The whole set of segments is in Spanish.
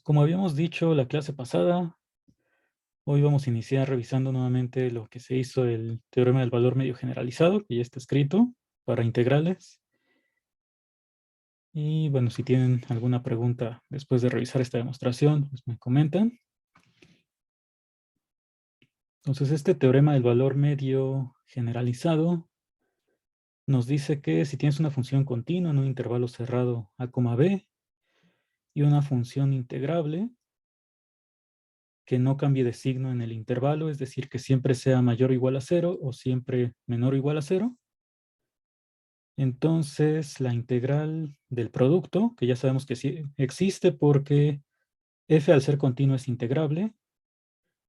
Como habíamos dicho la clase pasada, hoy vamos a iniciar revisando nuevamente lo que se hizo el teorema del valor medio generalizado, que ya está escrito para integrales. Y bueno, si tienen alguna pregunta después de revisar esta demostración, pues me comentan. Entonces, este teorema del valor medio generalizado nos dice que si tienes una función continua en un intervalo cerrado a, b y una función integrable que no cambie de signo en el intervalo, es decir, que siempre sea mayor o igual a 0 o siempre menor o igual a 0. Entonces, la integral del producto, que ya sabemos que sí existe porque f al ser continuo es integrable.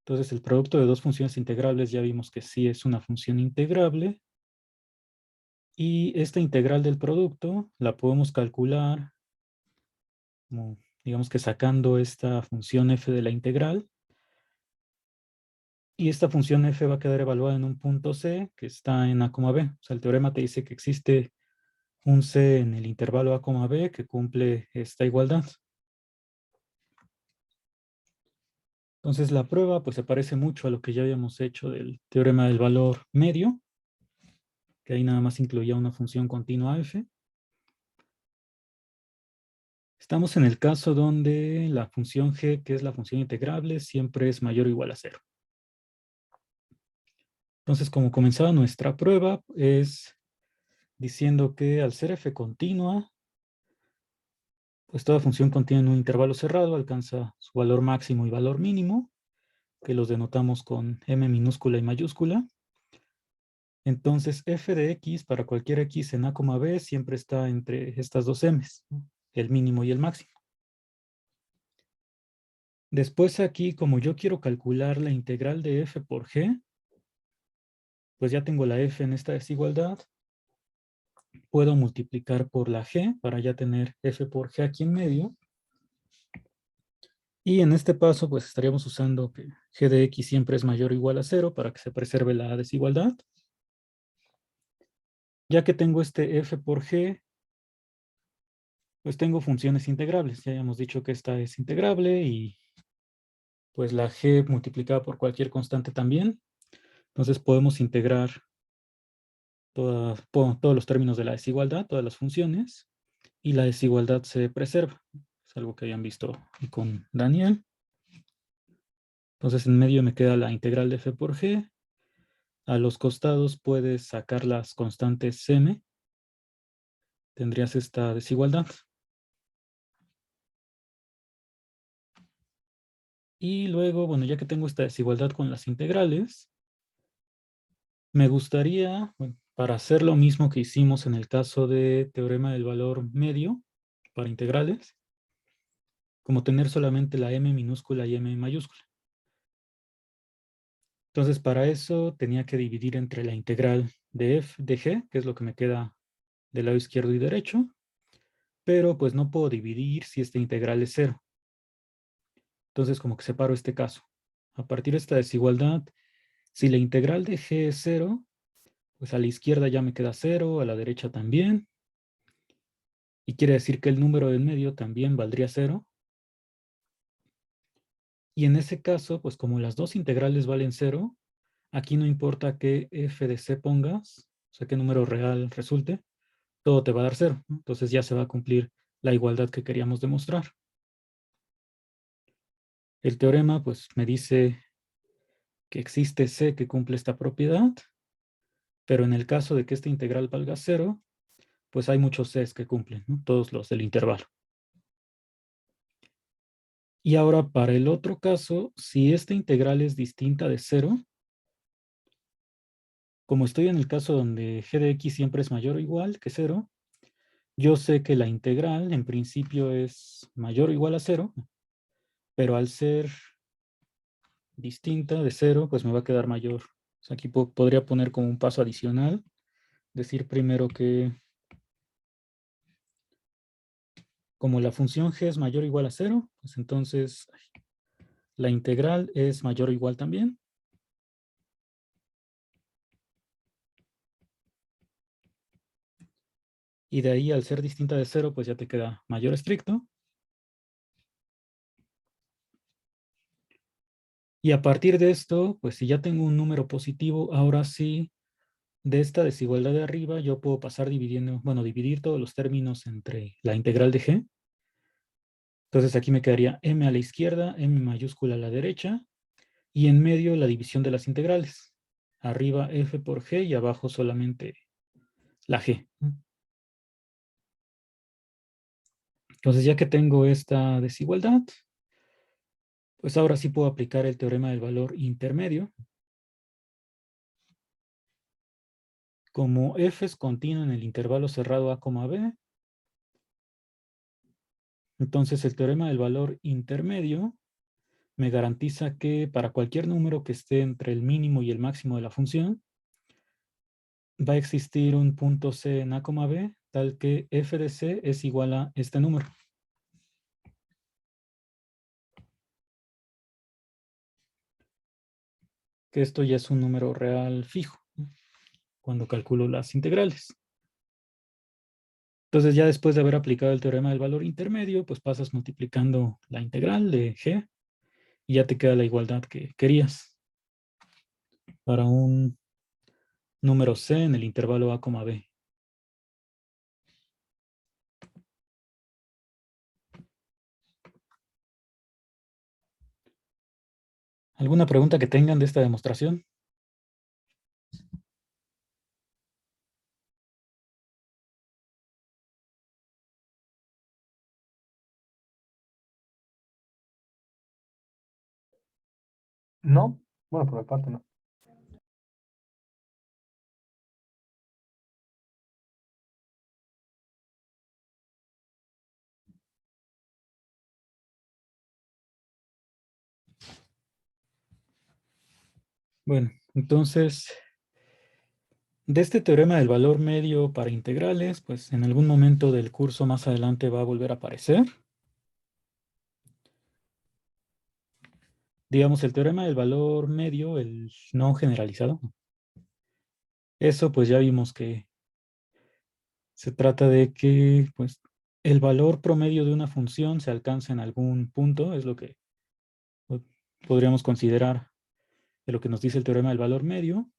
Entonces, el producto de dos funciones integrables ya vimos que sí es una función integrable. Y esta integral del producto la podemos calcular como, digamos que sacando esta función f de la integral. Y esta función f va a quedar evaluada en un punto c que está en a, b. O sea, el teorema te dice que existe un c en el intervalo a, b que cumple esta igualdad. Entonces la prueba pues se parece mucho a lo que ya habíamos hecho del teorema del valor medio, que ahí nada más incluía una función continua f. Estamos en el caso donde la función g, que es la función integrable, siempre es mayor o igual a 0. Entonces, como comenzaba nuestra prueba, es diciendo que al ser f continua, pues toda función continua en un intervalo cerrado alcanza su valor máximo y valor mínimo, que los denotamos con m minúscula y mayúscula. Entonces, f de x para cualquier x en a, b siempre está entre estas dos m's, ¿no? El mínimo y el máximo. Después aquí, como yo quiero calcular la integral de f por g, pues ya tengo la f en esta desigualdad. Puedo multiplicar por la g para ya tener f por g aquí en medio. Y en este paso, pues estaríamos usando que g de x siempre es mayor o igual a 0 para que se preserve la desigualdad. Ya que tengo este f por g, pues tengo funciones integrables. Ya habíamos dicho que esta es integrable y pues la g multiplicada por cualquier constante también. Entonces podemos integrar todos los términos de la desigualdad, todas las funciones, y la desigualdad se preserva. Es algo que habían visto con Daniel. Entonces en medio me queda la integral de f por g. A los costados puedes sacar las constantes m. Tendrías esta desigualdad. Y luego, bueno, ya que tengo esta desigualdad con las integrales, me gustaría, bueno, para hacer lo mismo que hicimos en el caso de teorema del valor medio para integrales, como tener solamente la m minúscula y m mayúscula. Entonces, para eso tenía que dividir entre la integral de f de g, que es lo que me queda del lado izquierdo y derecho, pero pues no puedo dividir si esta integral es 0. Entonces, como que separo este caso. A partir de esta desigualdad, si la integral de g es 0, pues a la izquierda ya me queda 0, a la derecha también. Y quiere decir que el número del medio también valdría 0. Y en ese caso, pues como las dos integrales valen 0, aquí no importa qué f de c pongas, o sea, qué número real resulte, todo te va a dar 0, ¿no? Entonces ya se va a cumplir la igualdad que queríamos demostrar. El teorema, pues, me dice que existe c que cumple esta propiedad, pero en el caso de que esta integral valga 0, pues hay muchos c's que cumplen, ¿no? Todos los del intervalo. Y ahora para el otro caso, si esta integral es distinta de 0, como estoy en el caso donde g de x siempre es mayor o igual que 0, yo sé que la integral en principio es mayor o igual a 0, pero al ser distinta de 0, pues me va a quedar mayor. O sea, aquí podría poner como un paso adicional, decir primero que como la función g es mayor o igual a 0, pues entonces la integral es mayor o igual también. Y de ahí, al ser distinta de 0, pues ya te queda mayor estricto. Y a partir de esto, pues si ya tengo un número positivo, ahora sí, de esta desigualdad de arriba, yo puedo pasar dividiendo, bueno, dividir todos los términos entre la integral de g. Entonces aquí me quedaría m a la izquierda, m mayúscula a la derecha, y en medio la división de las integrales. Arriba f por g y abajo solamente la g. Entonces ya que tengo esta desigualdad, pues ahora sí puedo aplicar el teorema del valor intermedio. Como f es continuo en el intervalo cerrado a, b, entonces el teorema del valor intermedio me garantiza que para cualquier número que esté entre el mínimo y el máximo de la función, va a existir un punto C en A, B, tal que f de C es igual a este número. Que esto ya es un número real fijo, ¿no?, cuando calculo las integrales. Entonces ya después de haber aplicado el teorema del valor intermedio, pues pasas multiplicando la integral de g y ya te queda la igualdad que querías para un número C en el intervalo A, B. ¿Alguna pregunta que tengan de esta demostración? No, bueno, por mi parte no. Bueno, entonces, de este teorema del valor medio para integrales, pues en algún momento del curso más adelante va a volver a aparecer. Digamos, el teorema del valor medio, el no generalizado. Eso pues ya vimos que se trata de que pues el valor promedio de una función se alcanza en algún punto, es lo que podríamos considerar de lo que nos dice el teorema del valor medio.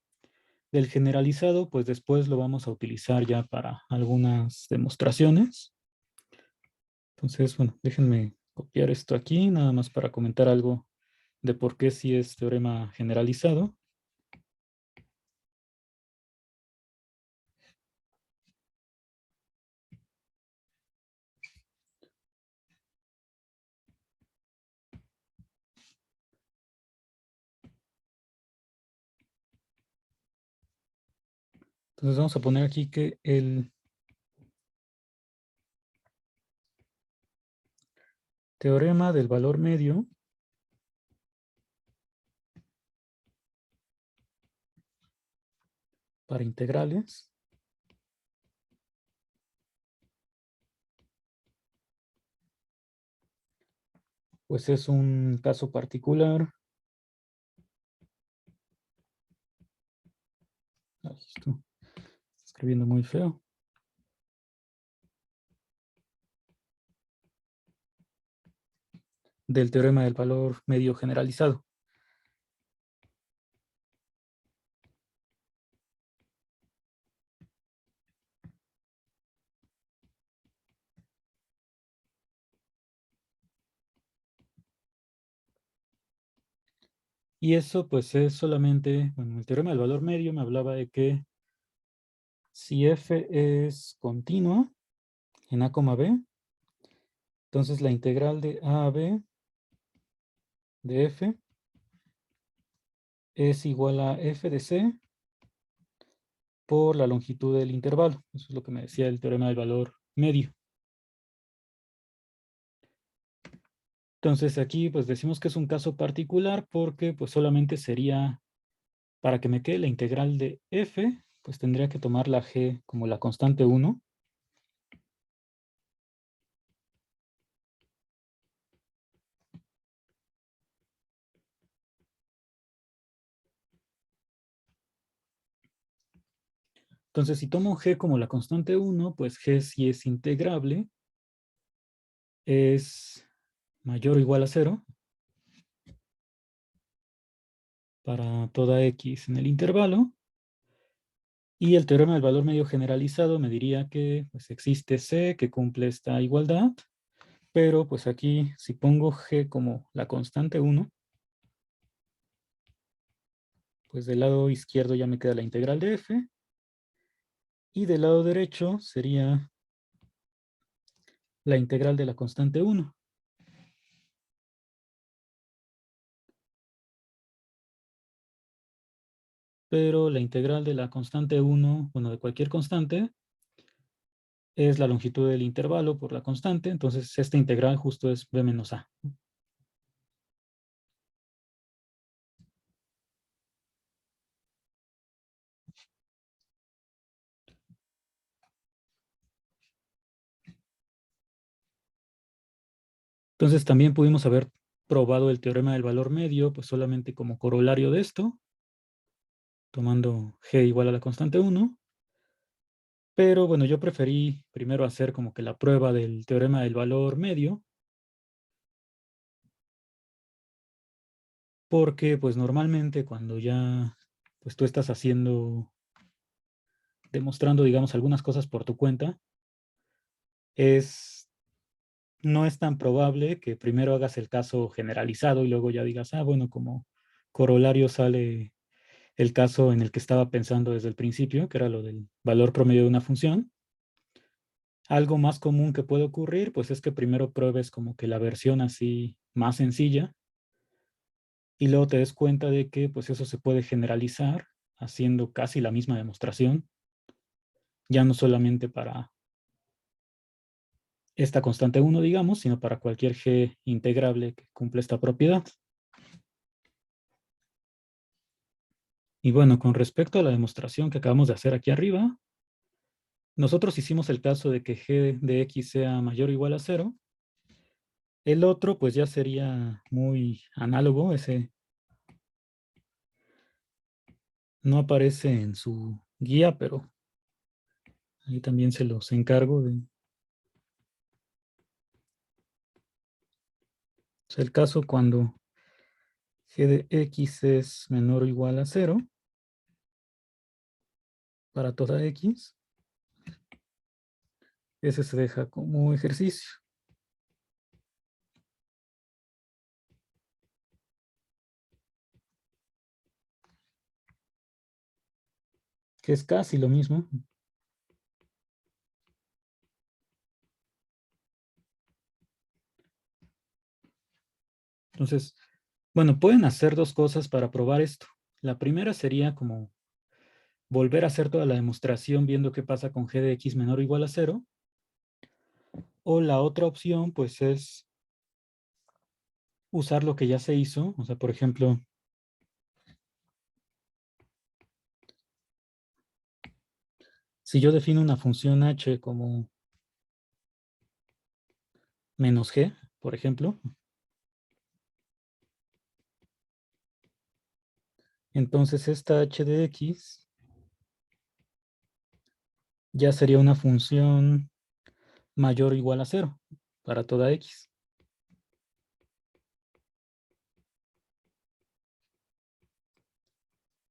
Del generalizado, pues después lo vamos a utilizar ya para algunas demostraciones. Entonces, bueno, déjenme copiar esto aquí, nada más para comentar algo de por qué sí es teorema generalizado. Entonces vamos a poner aquí que el teorema del valor medio para integrales pues es un caso particular. Ay, esto está escribiendo muy feo. Del teorema del valor medio generalizado. Y eso pues es solamente, bueno, el teorema del valor medio me hablaba de que si f es continua en A, B, entonces la integral de A a B de f es igual a f de c por la longitud del intervalo. Eso es lo que me decía el teorema del valor medio. Entonces aquí pues decimos que es un caso particular porque pues solamente sería, para que me quede la integral de f, pues tendría que tomar la g como la constante 1. Entonces si tomo g como la constante 1, pues g si es integrable es mayor o igual a 0. para toda X en el intervalo. Y el teorema del valor medio generalizado me diría que pues, existe C que cumple esta igualdad, pero pues aquí si pongo G como la constante 1, pues del lado izquierdo ya me queda la integral de F, y del lado derecho sería la integral de la constante 1. Pero la integral de la constante 1, bueno, de cualquier constante, es la longitud del intervalo por la constante, entonces esta integral justo es b menos a. Entonces también pudimos haber probado el teorema del valor medio, pues solamente como corolario de esto, tomando g igual a la constante 1. Pero bueno, yo preferí primero hacer como que la prueba del teorema del valor medio, porque pues normalmente cuando ya pues tú estás demostrando digamos algunas cosas por tu cuenta, no es tan probable que primero hagas el caso generalizado y luego ya digas, bueno, como corolario sale el caso en el que estaba pensando desde el principio, que era lo del valor promedio de una función. Algo más común que puede ocurrir, pues es que primero pruebes como que la versión así más sencilla y luego te des cuenta de que pues eso se puede generalizar haciendo casi la misma demostración, ya no solamente para esta constante 1, digamos, sino para cualquier g integrable que cumple esta propiedad. Y bueno, con respecto a la demostración que acabamos de hacer aquí arriba, nosotros hicimos el caso de que g de x sea mayor o igual a 0. El otro, pues ya sería muy análogo, ese no aparece en su guía, pero ahí también se los encargo de. Es el caso cuando g de x es menor o igual a 0 para toda x. Ese se deja como ejercicio. Que es casi lo mismo. Entonces, bueno, pueden hacer dos cosas para probar esto. La primera sería como volver a hacer toda la demostración viendo qué pasa con g de x menor o igual a 0. O la otra opción, pues, es usar lo que ya se hizo. O sea, por ejemplo, si yo defino una función h como menos g, por ejemplo, entonces esta h de x ya sería una función mayor o igual a 0 para toda x.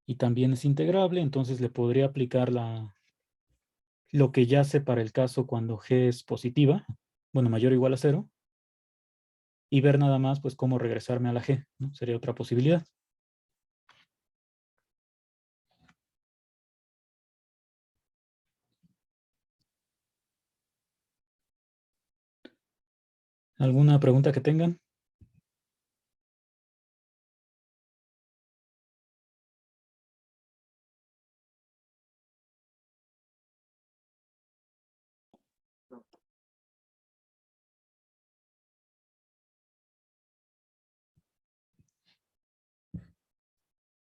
Y también es integrable, entonces le podría aplicar lo que ya sé para el caso cuando g es positiva, bueno, mayor o igual a 0, y ver nada más pues cómo regresarme a la g, ¿no? Sería otra posibilidad. ¿Alguna pregunta que tengan?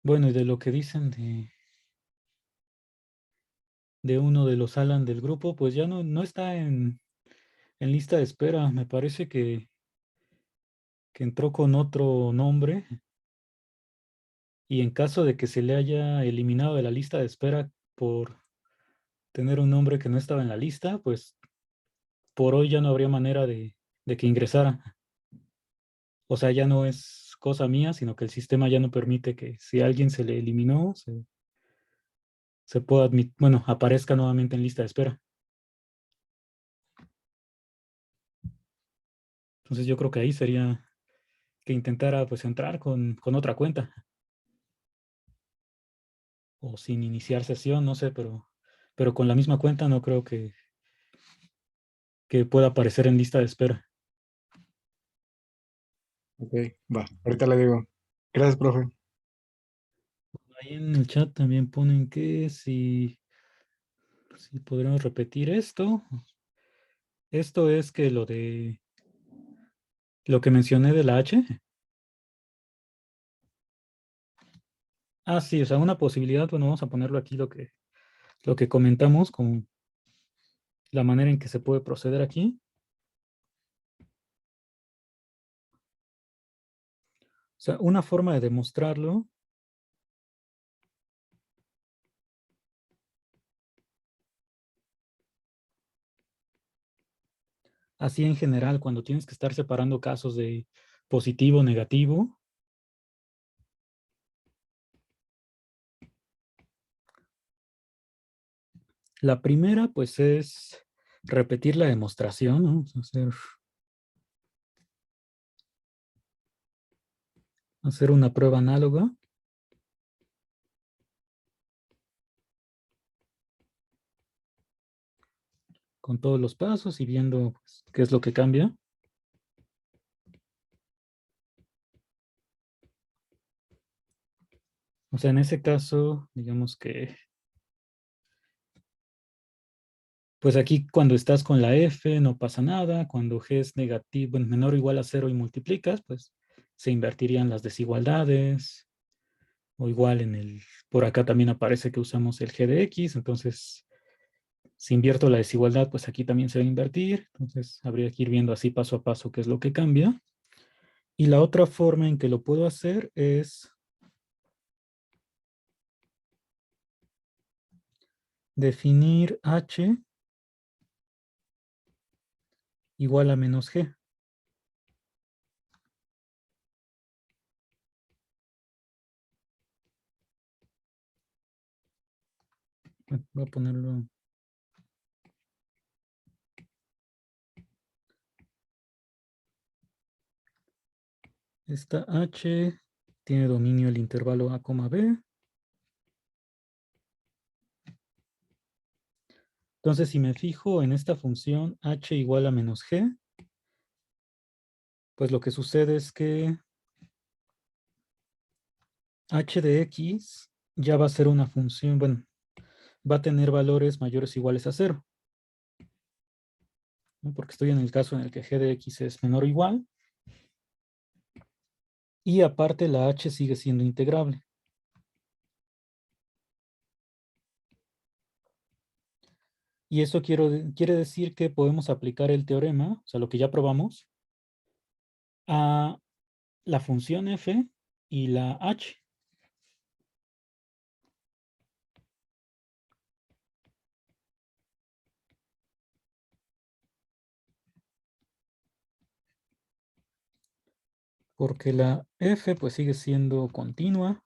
Bueno, y de lo que dicen de uno de los Alan del grupo, pues ya no está en lista de espera. Me parece que entró con otro nombre y en caso de que se le haya eliminado de la lista de espera por tener un nombre que no estaba en la lista, pues por hoy ya no habría manera de que ingresara. O sea, ya no es cosa mía, sino que el sistema ya no permite que si a alguien se le eliminó, se pueda bueno, aparezca nuevamente en lista de espera. Entonces yo creo que ahí sería que intentara pues entrar con otra cuenta o sin iniciar sesión, no sé, pero con la misma cuenta no creo que pueda aparecer en lista de espera. Ok, va, ahorita le digo. Gracias, profe. Ahí en el chat también ponen que si podríamos repetir esto. Esto es que lo que mencioné de la H. Ah, sí, o sea, una posibilidad, bueno, vamos a ponerlo aquí lo que comentamos con la manera en que se puede proceder aquí. O sea, una forma de demostrarlo así en general, cuando tienes que estar separando casos de positivo, negativo. La primera, pues, es repetir la demostración, ¿no? Vamos a hacer una prueba análoga con todos los pasos y viendo pues, qué es lo que cambia. O sea, en ese caso, digamos que, pues aquí cuando estás con la F no pasa nada, cuando G es negativo, menor o igual a cero y multiplicas, pues se invertirían las desigualdades, o igual por acá también aparece que usamos el G de X, entonces si invierto la desigualdad, pues aquí también se va a invertir, entonces habría que ir viendo así paso a paso qué es lo que cambia. Y la otra forma en que lo puedo hacer es definir H igual a menos G. Voy a ponerlo. Esta H tiene dominio el intervalo A, B. Entonces, si me fijo en esta función H igual a menos G, pues lo que sucede es que H de X ya va a ser una función, bueno, va a tener valores mayores o iguales a cero, ¿no? Porque estoy en el caso en el que G de X es menor o igual, y aparte la H sigue siendo integrable. Y eso quiere decir que podemos aplicar el teorema, o sea, lo que ya probamos, a la función f y la h. Porque la f pues sigue siendo continua,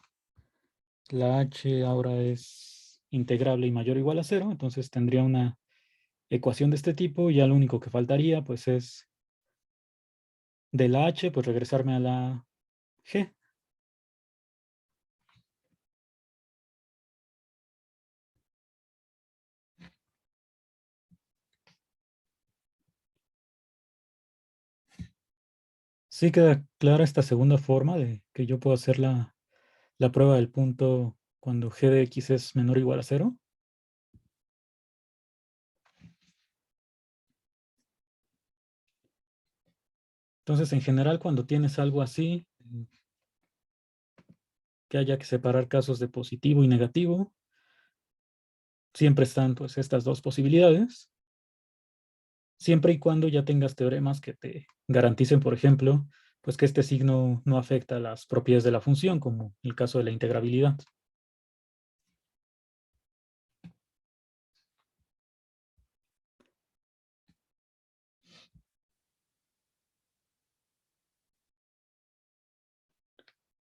la h ahora es integrable y mayor o igual a cero, entonces tendría una ecuación de este tipo y ya lo único que faltaría pues es de la h pues regresarme a la g. Sí queda clara esta segunda forma de que yo puedo hacer la prueba del punto cuando g de x es menor o igual a cero. Entonces, en general, cuando tienes algo así, que haya que separar casos de positivo y negativo, siempre están pues estas dos posibilidades, siempre y cuando ya tengas teoremas que te garanticen, por ejemplo, pues que este signo no afecta a las propiedades de la función, como el caso de la integrabilidad.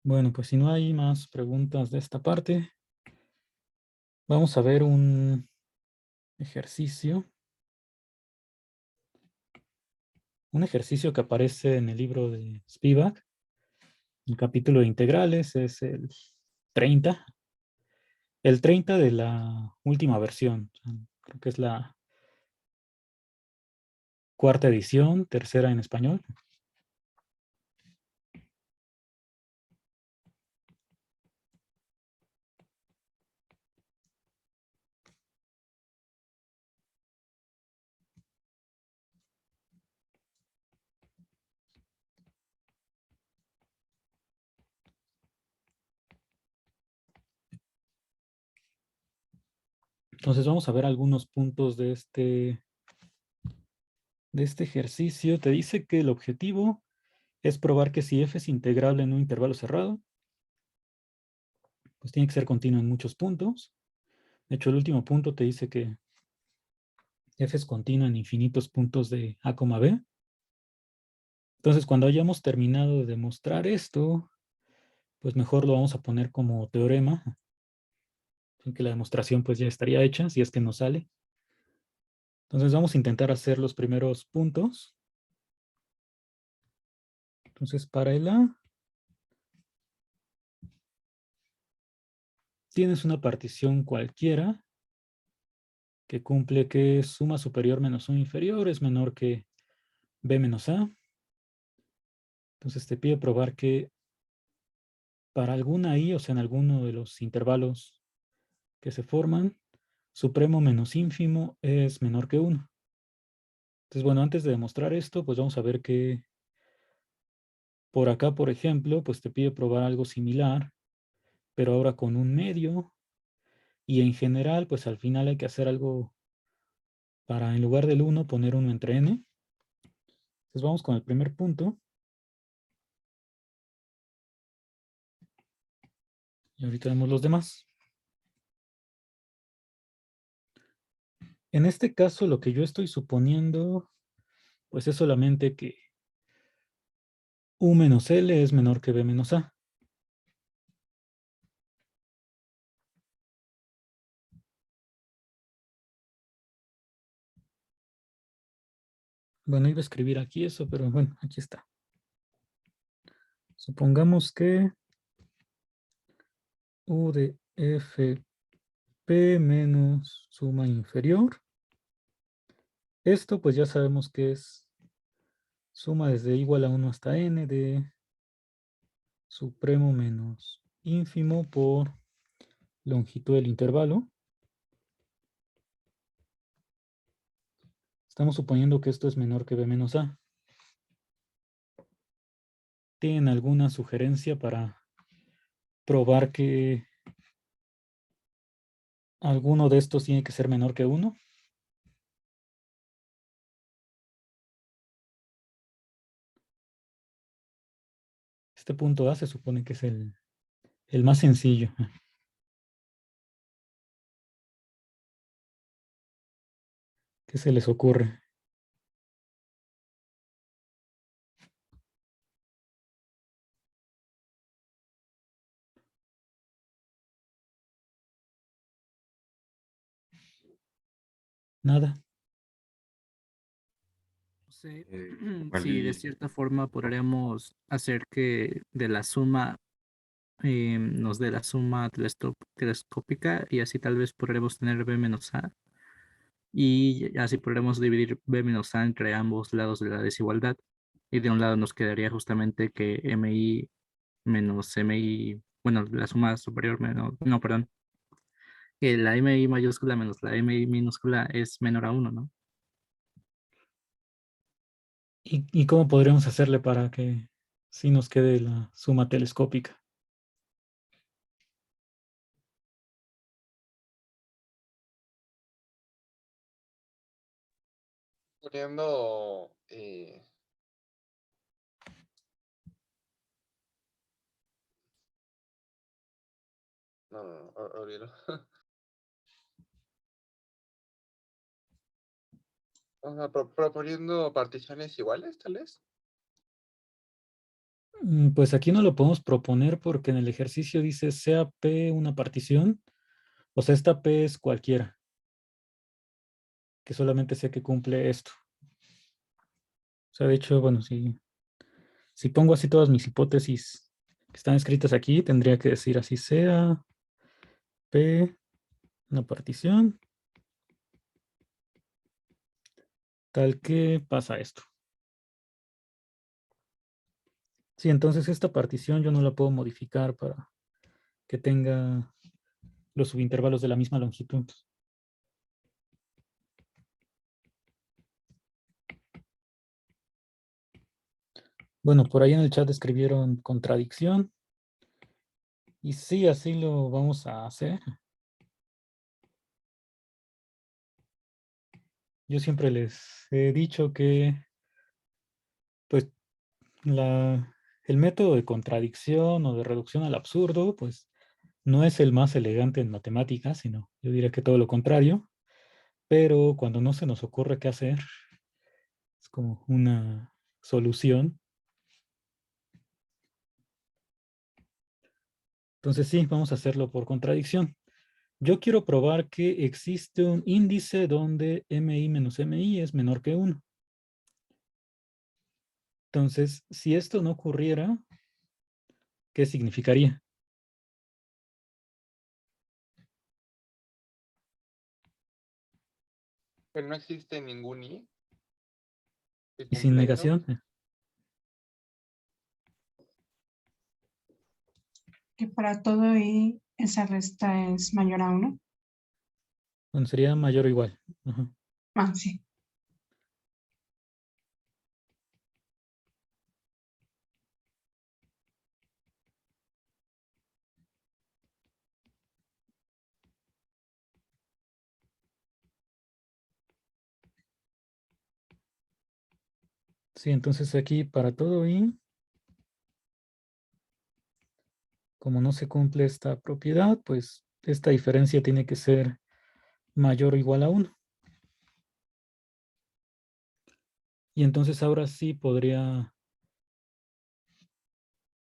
Bueno, pues si no hay más preguntas de esta parte, vamos a ver un ejercicio. Un ejercicio que aparece en el libro de Spivak. El capítulo de integrales es el 30. El 30 de la última versión. Creo que es la cuarta edición, tercera en español. Entonces vamos a ver algunos puntos de este ejercicio. Te dice que el objetivo es probar que si f es integrable en un intervalo cerrado, pues tiene que ser continuo en muchos puntos. De hecho, el último punto te dice que f es continuo en infinitos puntos de a, b. Entonces, cuando hayamos terminado de demostrar esto, pues mejor lo vamos a poner como teorema, en que la demostración pues ya estaría hecha, si es que nos sale. Entonces vamos a intentar hacer los primeros puntos. Entonces, para el A, tienes una partición cualquiera que cumple que suma superior menos suma inferior es menor que B menos A. Entonces te pide probar que para alguna I, o sea, en alguno de los intervalos que se forman, supremo menos ínfimo es menor que 1. Entonces, bueno, antes de demostrar esto, pues vamos a ver que por acá, por ejemplo, pues te pide probar algo similar, pero ahora con un medio. Y en general, pues al final hay que hacer algo para, en lugar del 1, poner 1 entre n. Entonces vamos con el primer punto. Y ahorita vemos los demás. En este caso, lo que yo estoy suponiendo, pues es solamente que U menos L es menor que B menos A. Bueno, iba a escribir aquí eso, pero bueno, aquí está. Supongamos que U de FP menos suma inferior. Esto pues ya sabemos que es suma desde igual a 1 hasta n de supremo menos ínfimo por longitud del intervalo. Estamos suponiendo que esto es menor que B menos A. ¿Tienen alguna sugerencia para probar que alguno de estos tiene que ser menor que 1? Este punto A se supone que es el más sencillo. ¿Qué se les ocurre? Nada. Sí, Igual sí, de y cierta forma podríamos hacer que de la suma nos dé la suma telescópica y así tal vez podremos tener B menos A y así podremos dividir B menos A entre ambos lados de la desigualdad y de un lado nos quedaría justamente que MI menos MI, bueno, la suma superior menos, no, perdón, que la MI mayúscula menos la MI minúscula es menor a 1, ¿no? ¿Y cómo podríamos hacerle para que sí nos quede la suma telescópica? poniendo, no, no, no, olvídalo. O sea, proponiendo particiones iguales, tal vez. Pues aquí no lo podemos proponer porque en el ejercicio dice sea P una partición, o sea, esta P es cualquiera, que solamente sea que cumple esto. O sea, de hecho, bueno, si pongo así todas mis hipótesis que están escritas aquí, tendría que decir así sea P una partición, tal que pasa esto. Sí, entonces esta partición yo no la puedo modificar para que tenga los subintervalos de la misma longitud. Bueno, por ahí en el chat escribieron contradicción. Y sí, así lo vamos a hacer. Yo siempre les he dicho que, pues, el método de contradicción o de reducción al absurdo, pues, no es el más elegante en matemáticas, sino yo diría que todo lo contrario. Pero cuando no se nos ocurre qué hacer, es como una solución. Entonces sí, vamos a hacerlo por contradicción. Yo quiero probar que existe un índice donde mi menos mi es menor que 1. Entonces, si esto no ocurriera, ¿qué significaría? Pero no existe ningún i que Y sin cumpla eso. negación, Que para todo y esa resta es mayor a 1. bueno, sería mayor o igual. Ajá. Ah, sí. Sí, entonces aquí para todo y, como no se cumple esta propiedad, pues esta diferencia tiene que ser mayor o igual a 1. Y entonces ahora sí podría,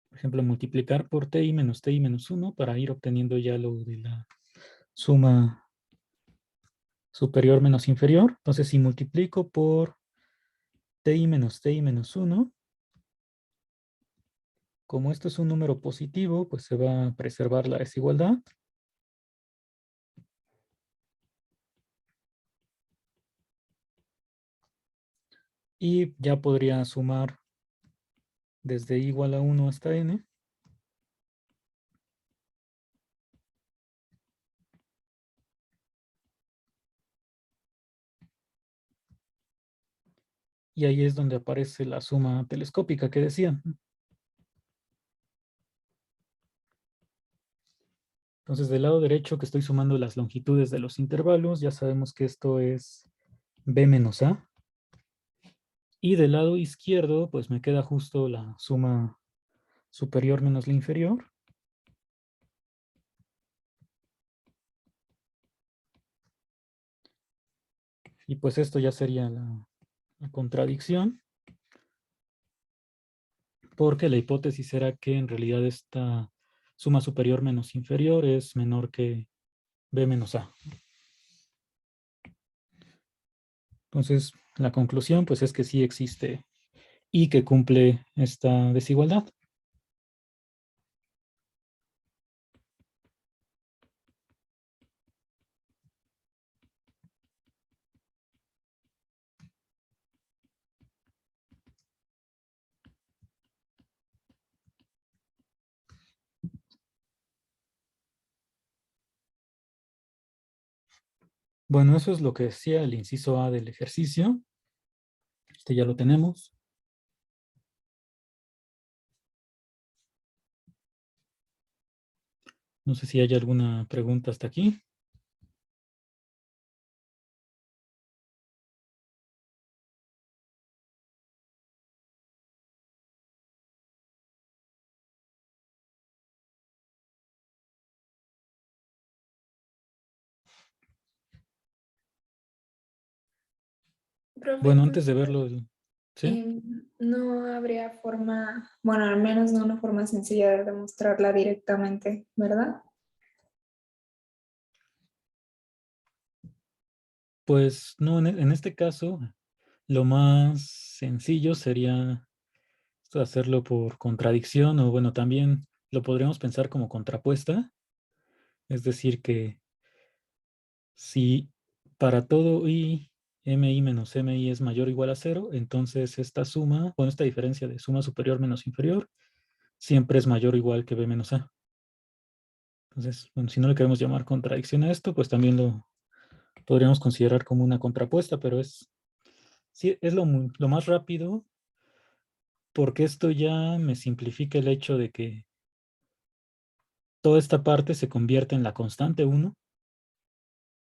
por ejemplo, multiplicar por ti menos 1 para ir obteniendo ya lo de la suma superior menos inferior. Entonces, si multiplico por ti menos 1, como esto es un número positivo, pues se va a preservar la desigualdad. Y ya podría sumar desde igual a 1 hasta n. Y ahí es donde aparece la suma telescópica que decía. Entonces, del lado derecho que estoy sumando las longitudes de los intervalos, ya sabemos que esto es b menos a. Y del lado izquierdo, pues me queda justo la suma superior menos la inferior. Y pues esto ya sería la contradicción, porque la hipótesis era que en realidad esta suma superior menos inferior es menor que b menos a. Entonces, la conclusión pues es que sí existe y que cumple esta desigualdad. Bueno, eso es lo que decía el inciso A del ejercicio. Este ya lo tenemos. No sé si hay alguna pregunta hasta aquí. Profe, Bueno, pues, antes de verlo, ¿Sí? No habría forma, bueno, al menos no una forma sencilla de demostrarla directamente, ¿verdad? Pues no, en este caso, lo más sencillo sería esto de hacerlo por contradicción o bueno, también lo podríamos pensar como contrapuesta. Es decir, que si para todo i, mi menos mi es mayor o igual a cero, entonces esta suma, bueno, esta diferencia de suma superior menos inferior, siempre es mayor o igual que b menos a. Entonces, bueno, si no le queremos llamar contradicción a esto, pues también lo podríamos considerar como una contrapuesta, pero sí, es lo más rápido, porque esto ya me simplifica el hecho de que toda esta parte se convierte en la constante 1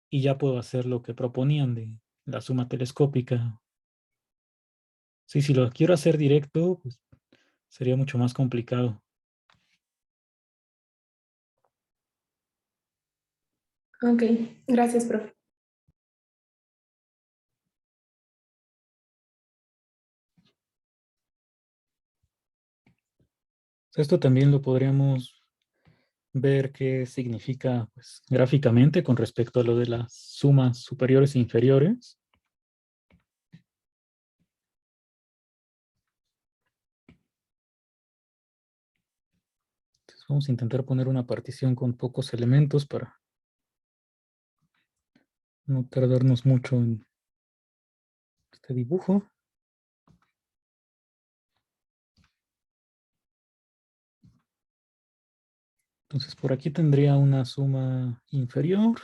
y ya puedo hacer lo que proponían de la suma telescópica. Sí, si lo quiero hacer directo, pues sería mucho más complicado. Ok, gracias, profe. Esto también lo podríamos ver qué significa pues, gráficamente con respecto a lo de las sumas superiores e inferiores. Entonces vamos a intentar poner una partición con pocos elementos para no tardarnos mucho en este dibujo. Entonces por aquí tendría una suma inferior.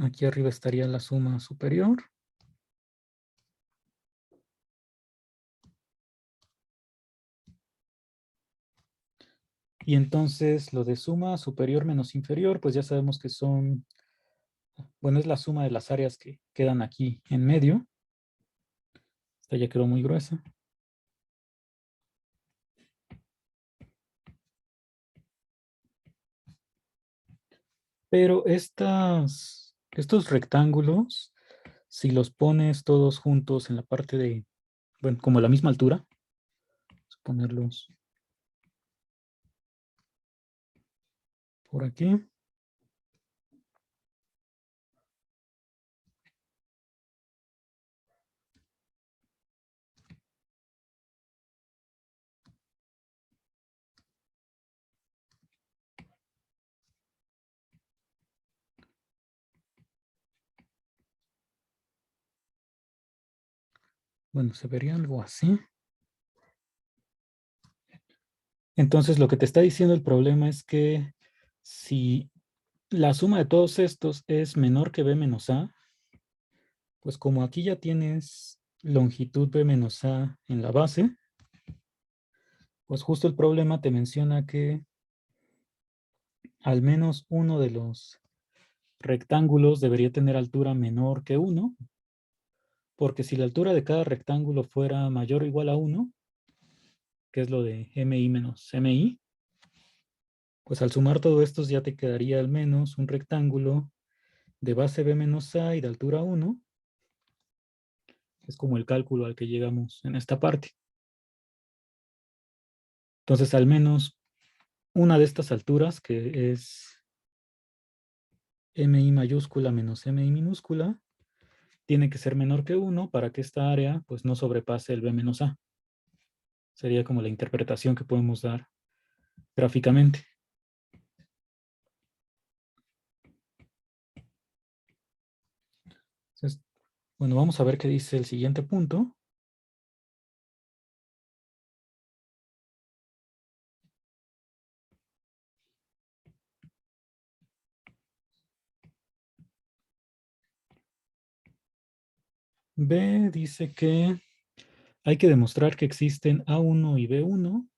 Aquí arriba estaría la suma superior. Y entonces lo de suma superior menos inferior, pues ya sabemos que son, bueno, es la suma de las áreas que quedan aquí en medio. Esta ya quedó muy gruesa. Pero estos rectángulos, si los pones todos juntos en la parte de, bueno, como a la misma altura, vamos a ponerlos por aquí. Bueno, se vería algo así. Entonces lo que te está diciendo el problema es que si la suma de todos estos es menor que b menos a, pues como aquí ya tienes longitud b menos a en la base, pues justo el problema te menciona que al menos uno de los rectángulos debería tener altura menor que 1, porque si la altura de cada rectángulo fuera mayor o igual a 1, que es lo de mi menos mi, pues al sumar todos estos ya te quedaría al menos un rectángulo de base b menos a y de altura 1. Es como el cálculo al que llegamos en esta parte. Entonces, al menos una de estas alturas, que es mi mayúscula menos mi minúscula, tiene que ser menor que 1 para que esta área pues, no sobrepase el b menos a. Sería como la interpretación que podemos dar gráficamente. Entonces, bueno, vamos a ver qué dice el siguiente punto. B dice que hay que demostrar que existen A1 y B1,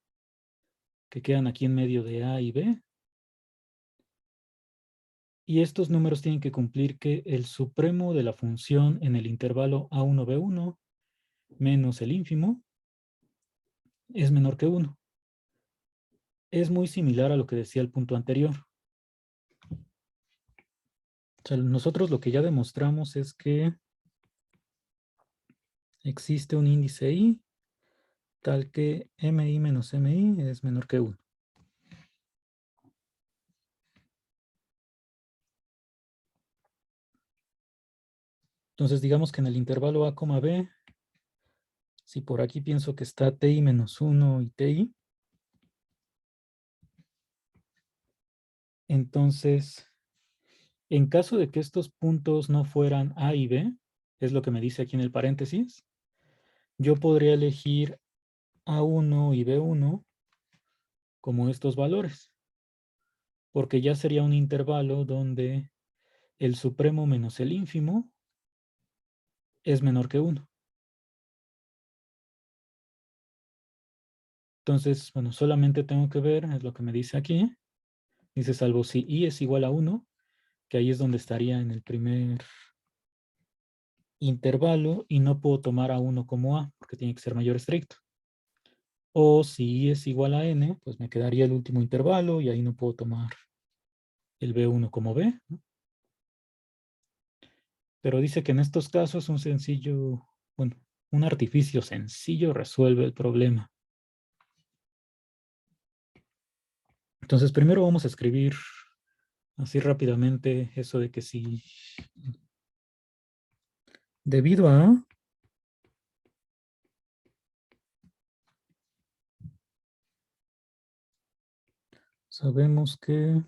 que quedan aquí en medio de A y B. Y estos números tienen que cumplir que el supremo de la función en el intervalo A1B1 menos el ínfimo es menor que 1. Es muy similar a lo que decía el punto anterior. O sea, nosotros lo que ya demostramos es que existe un índice i tal que mi menos mi es menor que 1. Entonces digamos que en el intervalo a, b, si por aquí pienso que está ti menos 1 y ti, entonces en caso de que estos puntos no fueran a y b, es lo que me dice aquí en el paréntesis, yo podría elegir a1 y b1 como estos valores, porque ya sería un intervalo donde el supremo menos el ínfimo es menor que 1. Entonces, bueno, solamente tengo que ver, es lo que me dice aquí, dice salvo si i es igual a 1, que ahí es donde estaría en el primer intervalo y no puedo tomar a 1 como a, porque tiene que ser mayor estricto. O si i es igual a n, pues me quedaría el último intervalo y ahí no puedo tomar el b1 como b, ¿no? Pero dice que en estos casos un sencillo, bueno, un artificio sencillo resuelve el problema. Entonces primero vamos a escribir así rápidamente eso de que si debido a sabemos que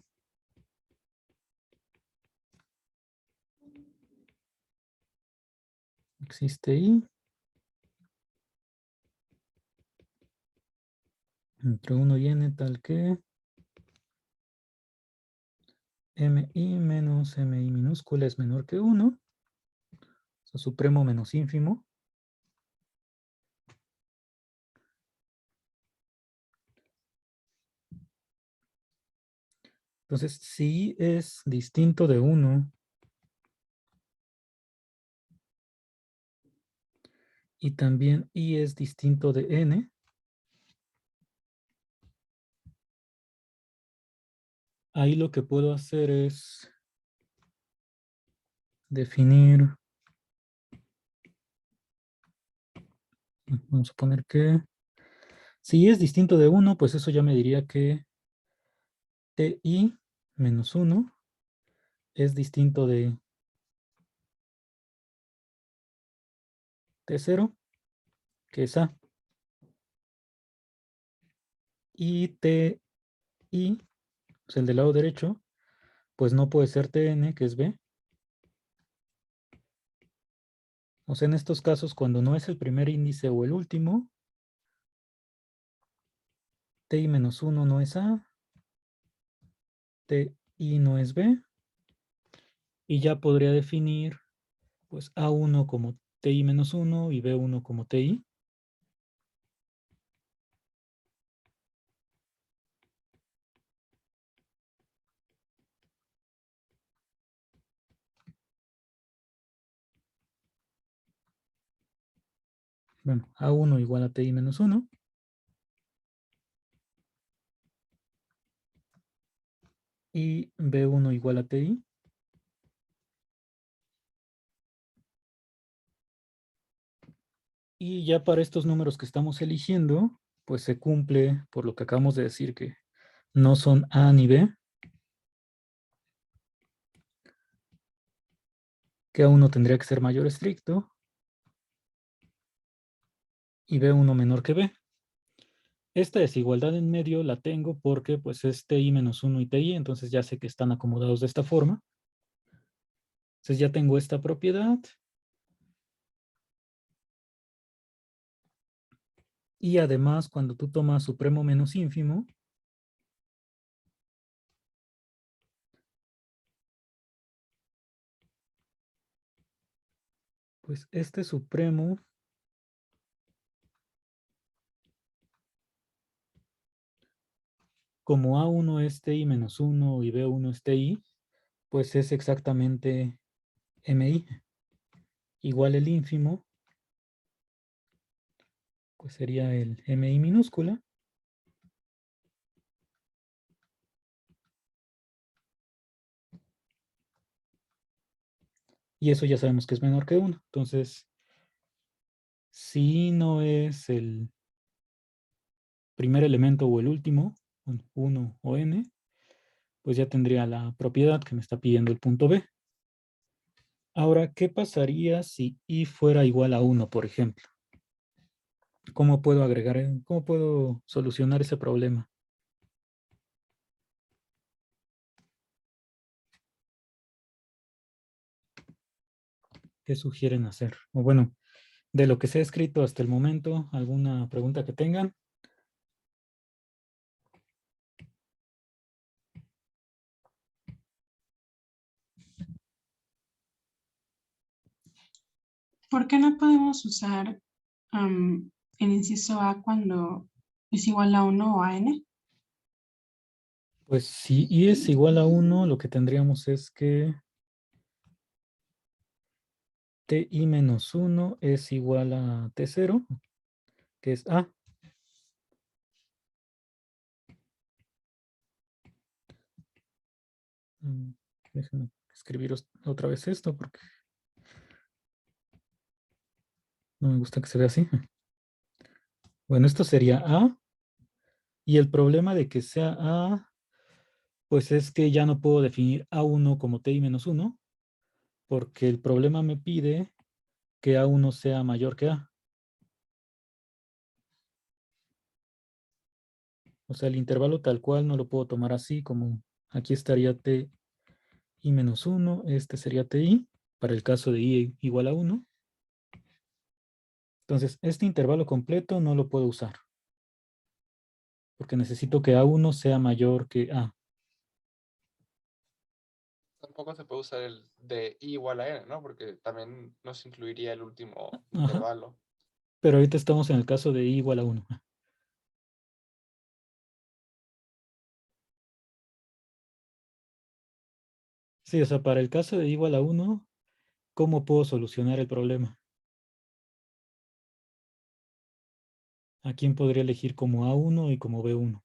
existe i entre 1 y n tal que mi menos mi minúscula es menor que 1, o sea, supremo menos ínfimo. Entonces, si i es distinto de 1 y también i es distinto de n, ahí lo que puedo hacer es definir, vamos a poner que si i es distinto de 1, pues eso ya me diría que ti menos 1 es distinto de t0, que es a, y ti, pues el del lado derecho, pues no puede ser tn, que es b. O sea, en estos casos, cuando no es el primer índice o el último, ti menos 1 no es a, ti no es b, y ya podría definir pues a1 como ti menos 1 y b1 como ti. Bueno, a1 igual a ti menos 1. Y b1 igual a ti. Y ya para estos números que estamos eligiendo, pues se cumple por lo que acabamos de decir que no son a ni b, que a1 tendría que ser mayor estricto y b1 menor que b. Esta desigualdad en medio la tengo porque pues es ti menos 1 y ti, entonces ya sé que están acomodados de esta forma. Entonces ya tengo esta propiedad. Y además, cuando tú tomas supremo menos ínfimo, pues este supremo como a1 es ti menos 1 y b1 es ti, pues es exactamente mi. Igual el ínfimo, pues sería el mi minúscula. Y eso ya sabemos que es menor que 1. Entonces, Si no es el primer elemento o el último, 1 o n, pues ya tendría la propiedad que me está pidiendo el punto B. Ahora, ¿qué pasaría si i fuera igual a 1, por ejemplo? ¿Cómo puedo cómo puedo solucionar ese problema? ¿Qué sugieren hacer? O bueno, de lo que se ha escrito hasta el momento, ¿alguna pregunta que tengan? ¿Por qué no podemos usar el inciso A cuando es igual a 1 o a n? Pues si i es igual a 1, lo que tendríamos es que ti menos 1 es igual a t0, que es a. Déjenme escribir otra vez esto porque no me gusta que se vea así. Bueno, esto sería a. Y el problema de que sea a, pues es que ya no puedo definir a1 como ti menos 1, porque el problema me pide que a1 sea mayor que a. O sea, el intervalo tal cual no lo puedo tomar así, como aquí estaría ti menos 1, este sería ti, para el caso de i igual a 1. Entonces, este intervalo completo no lo puedo usar, porque necesito que a1 sea mayor que a. Tampoco se puede usar el de i igual a n, ¿no? Porque también nos incluiría el último Ajá. intervalo. Pero ahorita estamos en el caso de i igual a 1. Sí, o sea, para el caso de i igual a 1, ¿cómo puedo solucionar el problema? ¿A quién podría elegir como A1 y como B1?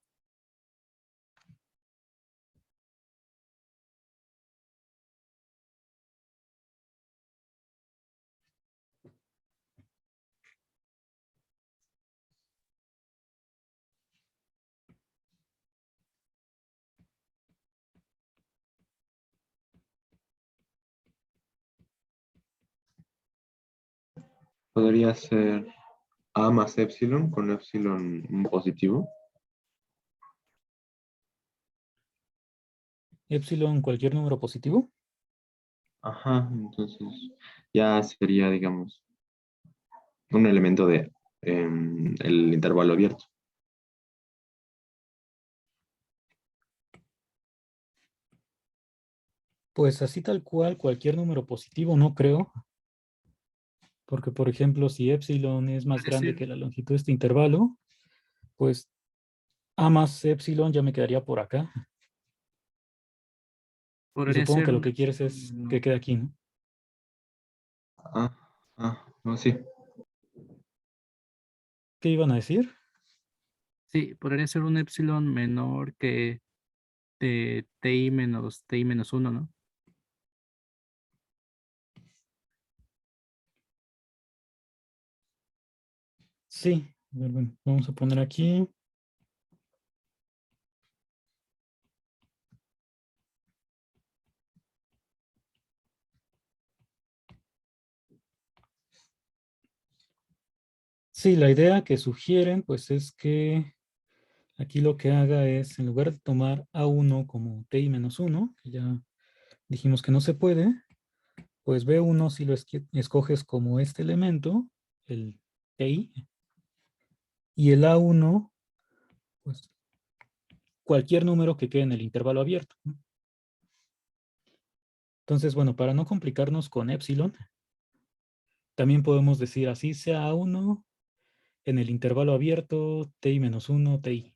Podría ser A más epsilon con epsilon positivo. Epsilon, cualquier número positivo. Ajá, entonces ya sería, digamos, un elemento de el intervalo abierto. Pues así tal cual, cualquier número positivo, no creo. Porque, por ejemplo, si epsilon es más grande que la longitud de este intervalo, pues A más epsilon ya me quedaría por acá. Y Podría supongo ser que lo un que quieres epsilon es que menor. quede aquí, ¿no? No, sí. ¿Qué iban a decir? Sí, podría ser un epsilon menor que de ti menos 1, ¿no? Sí. A ver, bueno, vamos a poner aquí. Sí, la idea que sugieren, pues es que aquí lo que haga es, en lugar de tomar A1 como ti menos 1, que ya dijimos que no se puede, pues B1 si lo escoges como este elemento, el ti, y el A1, pues cualquier número que quede en el intervalo abierto, ¿no? Entonces, bueno, para no complicarnos con epsilon, también podemos decir así sea A1 en el intervalo abierto ti menos 1, ti.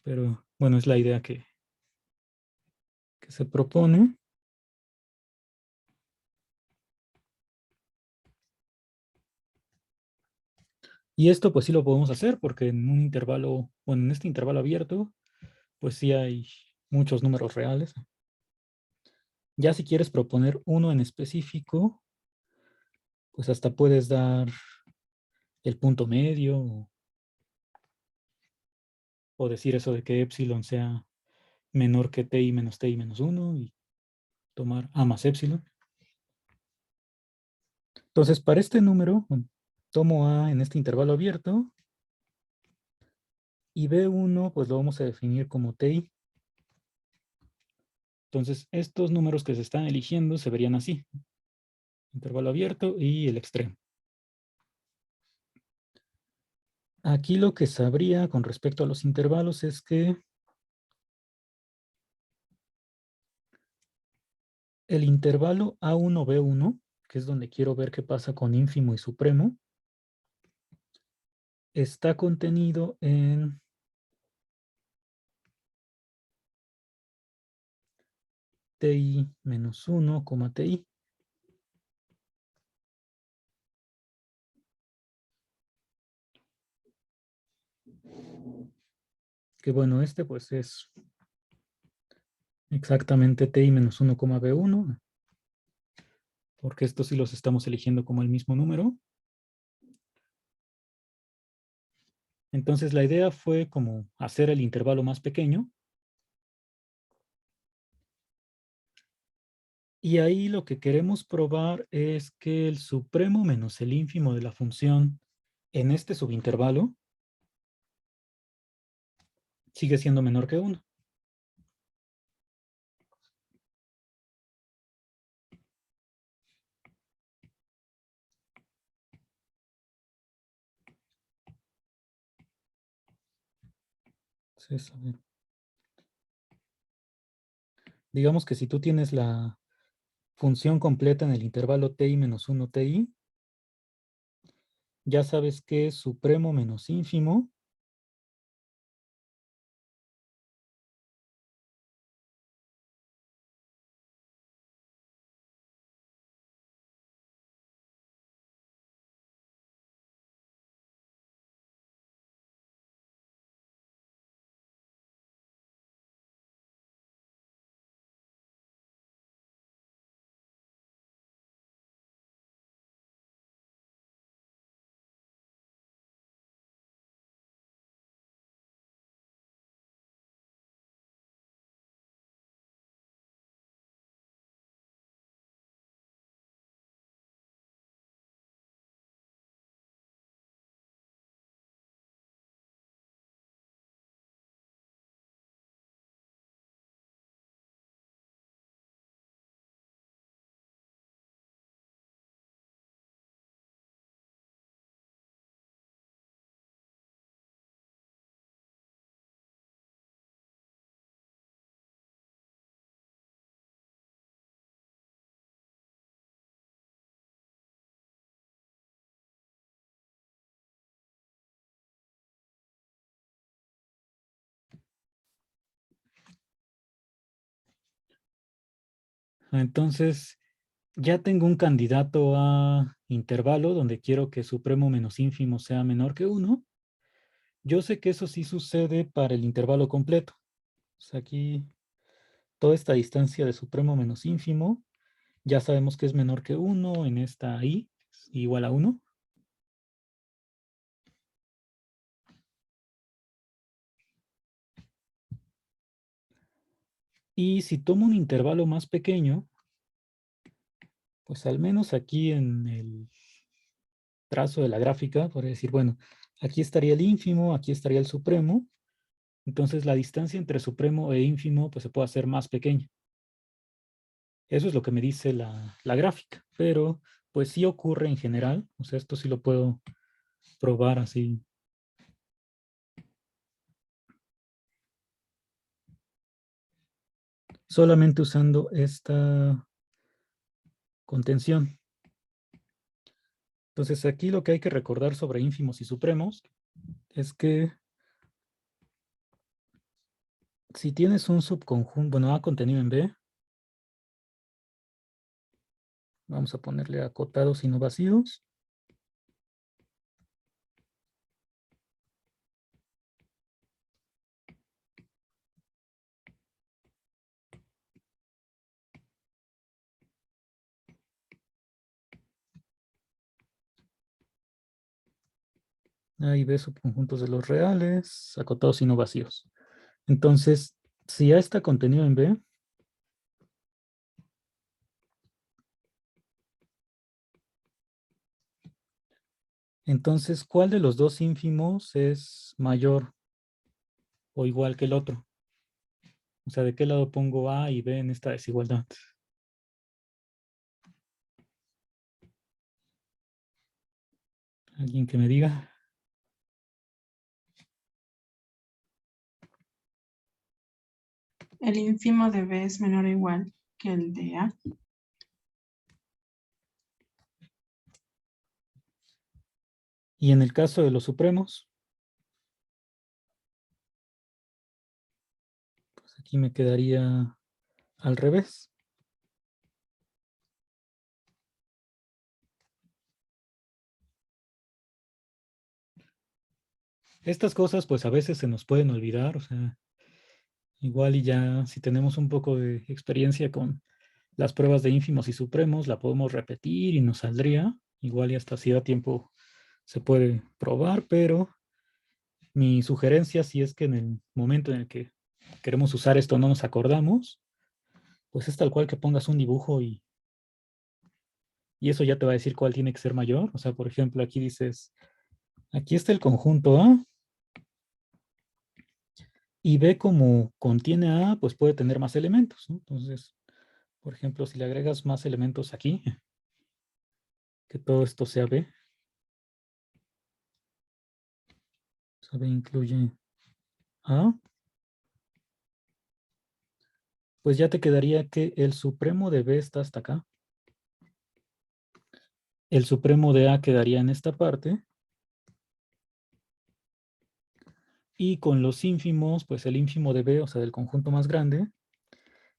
Pero bueno, es la idea que se propone. Y esto pues sí lo podemos hacer porque en un intervalo, bueno, en este intervalo abierto, pues sí hay muchos números reales. Ya si quieres proponer uno en específico, pues hasta puedes dar el punto medio o decir eso de que epsilon sea menor que ti menos 1 y tomar a más epsilon. Entonces, para este número, tomo a en este intervalo abierto y B1, pues lo vamos a definir como ti. Entonces, estos números que se están eligiendo se verían así. Intervalo abierto y el extremo. Aquí lo que sabría con respecto a los intervalos es que el intervalo A1B1, que es donde quiero ver qué pasa con ínfimo y supremo, está contenido en ti menos 1, ti. Que bueno, este pues es exactamente ti menos 1, B1, porque estos sí los estamos eligiendo como el mismo número. Entonces la idea fue como hacer el intervalo más pequeño. Y ahí lo que queremos probar es que el supremo menos el ínfimo de la función en este subintervalo sigue siendo menor que 1. Entonces, a ver. Digamos que si tú tienes la función completa en el intervalo ti menos 1 ti, ya sabes que supremo menos ínfimo entonces ya tengo un candidato a intervalo donde quiero que supremo menos ínfimo sea menor que 1. Yo sé que eso sí sucede para el intervalo completo. O sea, aquí toda esta distancia de supremo menos ínfimo ya sabemos que es menor que 1 en esta i, igual a 1. Y si tomo un intervalo más pequeño, pues al menos aquí en el trazo de la gráfica, podría decir, bueno, aquí estaría el ínfimo, aquí estaría el supremo. Entonces la distancia entre supremo e ínfimo pues se puede hacer más pequeña. Eso es lo que me dice la gráfica, pero pues sí ocurre en general. O sea, esto sí lo puedo probar así. Solamente usando esta contención. Entonces aquí lo que hay que recordar sobre ínfimos y supremos es que si tienes un subconjunto, bueno, A contenido en B, vamos a ponerle acotados y no vacíos. A y B subconjuntos de los reales, acotados y no vacíos. Entonces, si A está contenido en B, entonces, ¿cuál de los dos ínfimos es mayor o igual que el otro? O sea, ¿de qué lado pongo A y B en esta desigualdad? ¿Alguien que me diga? El ínfimo de B es menor o igual que el de A. Y en el caso de los supremos, pues aquí me quedaría al revés. Estas cosas pues a veces se nos pueden olvidar, o sea, igual y ya si tenemos un poco de experiencia con las pruebas de ínfimos y supremos, la podemos repetir y nos saldría. Igual y hasta si da tiempo se puede probar, pero mi sugerencia si es que en el momento en el que queremos usar esto no nos acordamos, pues es tal cual que pongas un dibujo y eso ya te va a decir cuál tiene que ser mayor. O sea, por ejemplo, aquí dices, aquí está el conjunto A, y B como contiene A, pues puede tener más elementos, ¿no? Entonces, por ejemplo, si le agregas más elementos aquí, que todo esto sea B, o sea, B incluye A, pues ya te quedaría que el supremo de B está hasta acá. El supremo de A quedaría en esta parte. Y con los ínfimos, pues el ínfimo de B, o sea, del conjunto más grande,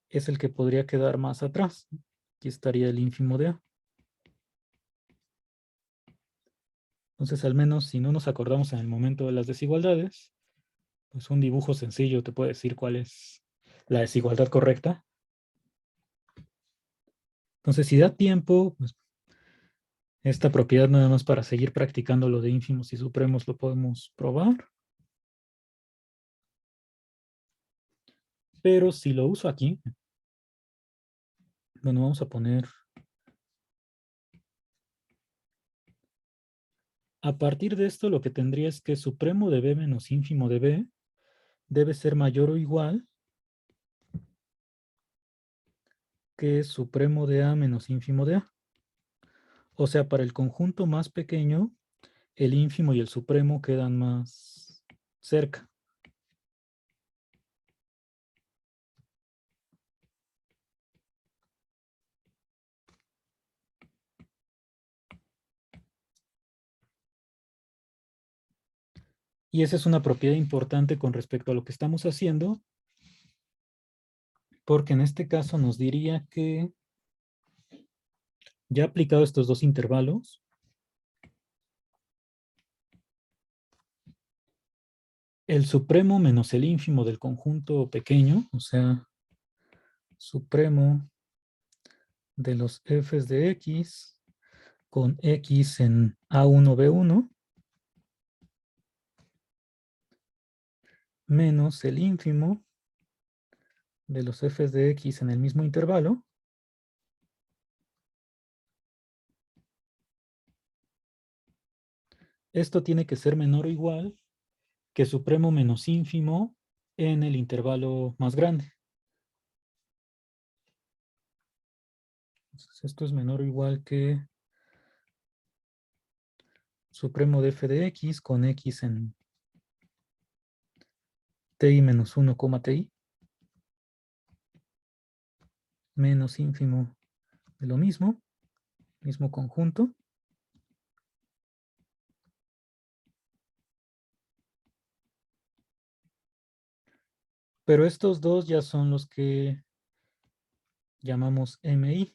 es el que podría quedar más atrás. Aquí estaría el ínfimo de A. Entonces, al menos si no nos acordamos en el momento de las desigualdades, pues un dibujo sencillo te puede decir cuál es la desigualdad correcta. Entonces, si da tiempo, pues esta propiedad nada más para seguir practicando lo de ínfimos y supremos lo podemos probar. Pero si lo uso aquí, bueno, vamos a poner a partir de esto lo que tendría es que supremo de B menos ínfimo de B debe ser mayor o igual que supremo de A menos ínfimo de A. O sea, para el conjunto más pequeño, el ínfimo y el supremo quedan más cerca. Y esa es una propiedad importante con respecto a lo que estamos haciendo, porque en este caso nos diría que ya aplicado estos dos intervalos, el supremo menos el ínfimo del conjunto pequeño, o sea, supremo de los f's de x con x en A1, B1, menos el ínfimo de los f's de x en el mismo intervalo, esto tiene que ser menor o igual que supremo menos ínfimo en el intervalo más grande. Entonces, esto es menor o igual que supremo de f de x con x en ti menos 1, ti, menos ínfimo de lo mismo conjunto. Pero estos dos ya son los que llamamos MI.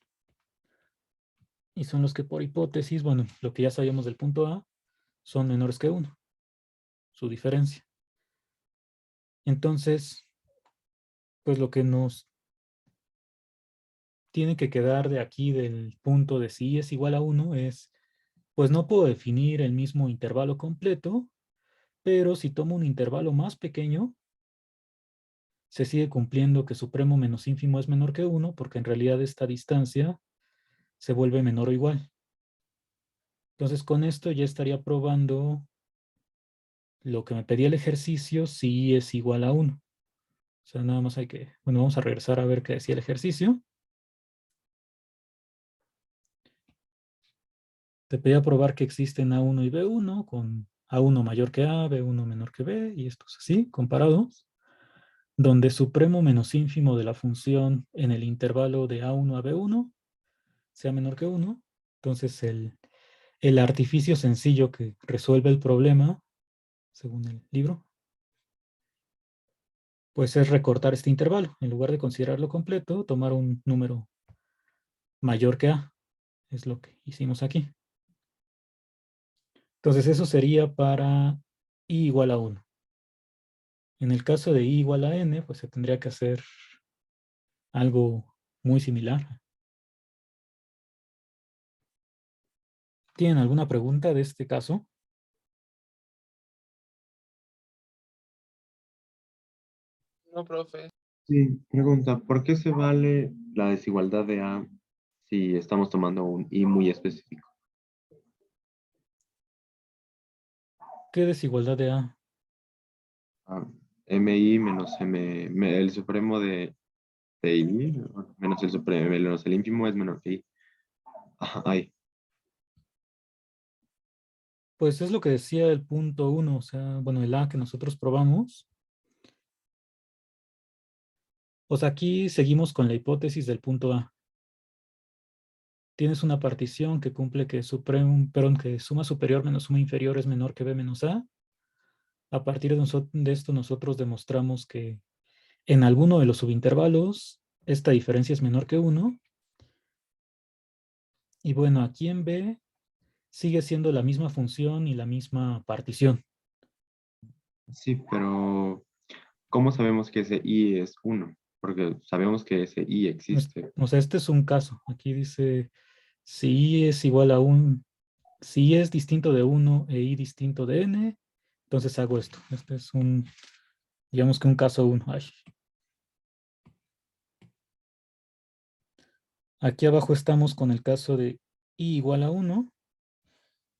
Y son los que por hipótesis, bueno, lo que ya sabíamos del punto A, son menores que 1. Su diferencia. Entonces, pues lo que nos tiene que quedar de aquí del punto de si es igual a 1 es, pues no puedo definir el mismo intervalo completo, Pero si tomo un intervalo más pequeño, se sigue cumpliendo que supremo menos ínfimo es menor que 1, porque en realidad esta distancia se vuelve menor o igual. Entonces con esto ya estaría probando lo que me pedía el ejercicio si es igual a 1. O sea, nada más hay que, bueno, vamos a regresar a ver qué decía el ejercicio. Te pedía probar que existen A1 y B1 con A1 mayor que A, B1 menor que B, y estos así, comparados, donde supremo menos ínfimo de la función en el intervalo de A1 a B1 sea menor que 1. Entonces el artificio sencillo que resuelve el problema, según el libro, pues es recortar este intervalo. En lugar de considerarlo completo, tomar un número mayor que A. Es lo que hicimos aquí. Entonces eso sería para I igual a 1. En el caso de I igual a N, pues se tendría que hacer algo muy similar. ¿Tienen alguna pregunta de este caso? No, profe. Sí, pregunta, ¿por qué se vale la desigualdad de A si estamos tomando un I muy específico? ¿Qué desigualdad de A? Ah, MI menos el supremo de I, menos el supremo, menos el ínfimo es menor que I. Ajá, ay, Pues es lo que decía el punto 1, o sea, bueno, el A que nosotros probamos. O sea, aquí seguimos con la hipótesis del punto A. Tienes una partición que cumple que, que suma superior menos suma inferior es menor que B menos A. A partir de esto nosotros demostramos que en alguno de los subintervalos esta diferencia es menor que 1. Y bueno, aquí en B sigue siendo la misma función y la misma partición. sí, pero ¿cómo sabemos que ese I es 1? Porque sabemos que ese I existe. O sea, este es un caso. Aquí dice, si I es igual a si I es distinto de 1 e I distinto de N, entonces hago esto. Este es digamos que un caso 1. Aquí abajo estamos con el caso de I igual a 1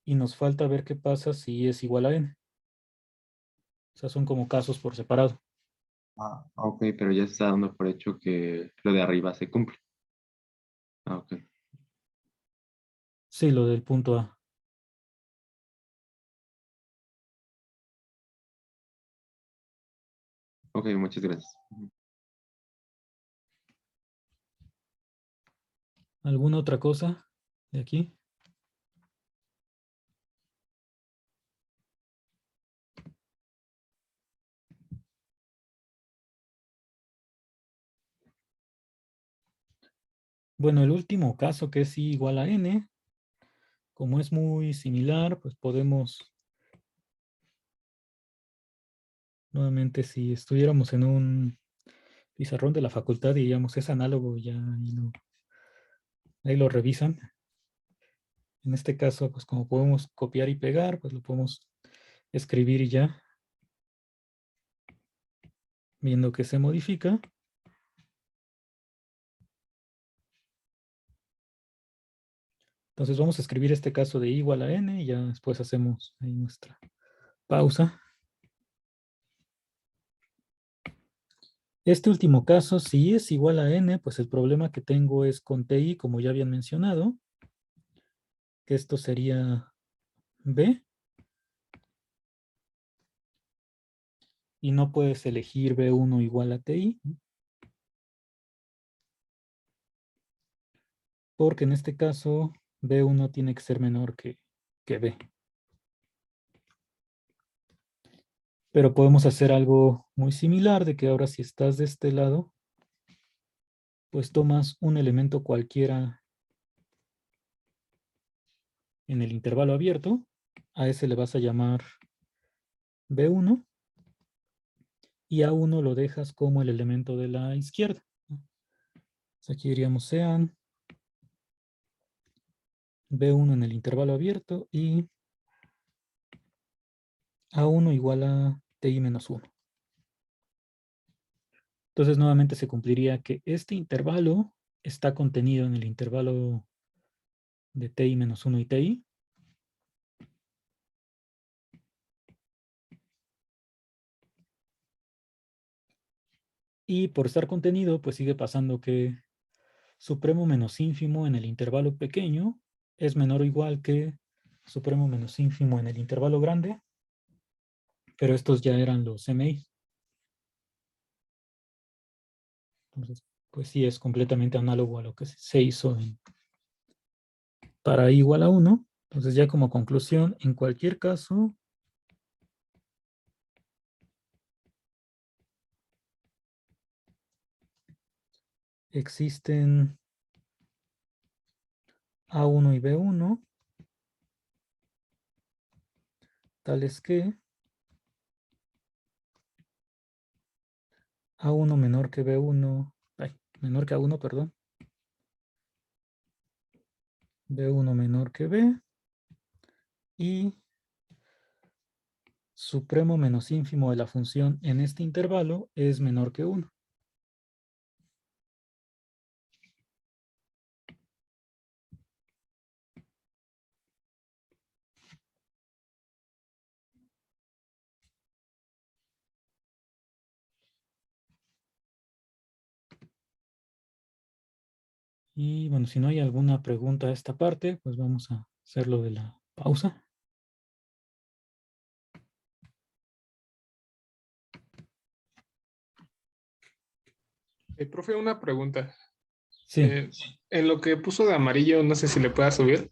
y nos falta ver qué pasa si I es igual a N. O sea, son como casos por separado. Ah, ok, pero ya se está dando por hecho que lo de arriba se cumple. Ah, ok. Sí, lo del punto A. Ok, muchas gracias. ¿Alguna otra cosa de aquí? Bueno, el último caso que es I igual a N, como es muy similar, pues podemos, nuevamente, si estuviéramos en un pizarrón de la facultad, diríamos, es análogo, ya ahí lo revisan. En este caso, pues como podemos copiar y pegar, pues lo podemos escribir y ya, viendo que se modifica. Entonces vamos a escribir este caso de I igual a N y ya después hacemos ahí nuestra pausa. Este último caso, si es igual a N, pues el problema que tengo es con TI, como ya habían mencionado, que esto sería B. Y no puedes elegir B1 igual a TI, porque en este caso B1 tiene que ser menor que B. Pero podemos hacer algo muy similar, de que ahora si estás de este lado, pues tomas un elemento cualquiera en el intervalo abierto, a ese le vas a llamar B1, y A1 lo dejas como el elemento de la izquierda. Entonces aquí diríamos sean B1 en el intervalo abierto y A1 igual a TI menos 1. Entonces nuevamente se cumpliría que este intervalo está contenido en el intervalo de TI menos 1 y TI. Y por estar contenido, pues sigue pasando que supremo menos ínfimo en el intervalo pequeño es menor o igual que supremo menos ínfimo en el intervalo grande, pero estos ya eran los MI. Entonces, pues sí, es completamente análogo a lo que se hizo para I igual a 1. Entonces ya como conclusión, en cualquier caso, existen A1 y B1, tales que A1 menor que B1, menor que A1, perdón. B1 menor que B. Y supremo menos ínfimo de la función en este intervalo es menor que 1. Y bueno, si no hay alguna pregunta a esta parte, pues vamos a hacer lo de la pausa. Profe, una pregunta. Sí. En lo que puso de amarillo, no sé si le pueda subir.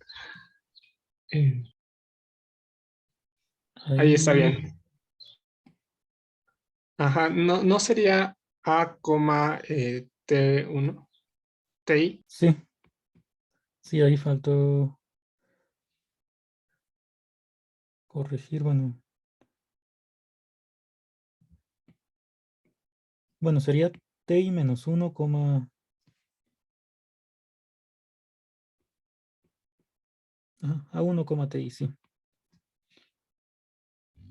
Ahí está bien. Ajá, no sería A, T1, TI. Sí. Sí, ahí faltó corregir, bueno. Bueno, sería TI menos 1, a 1, TI, sí.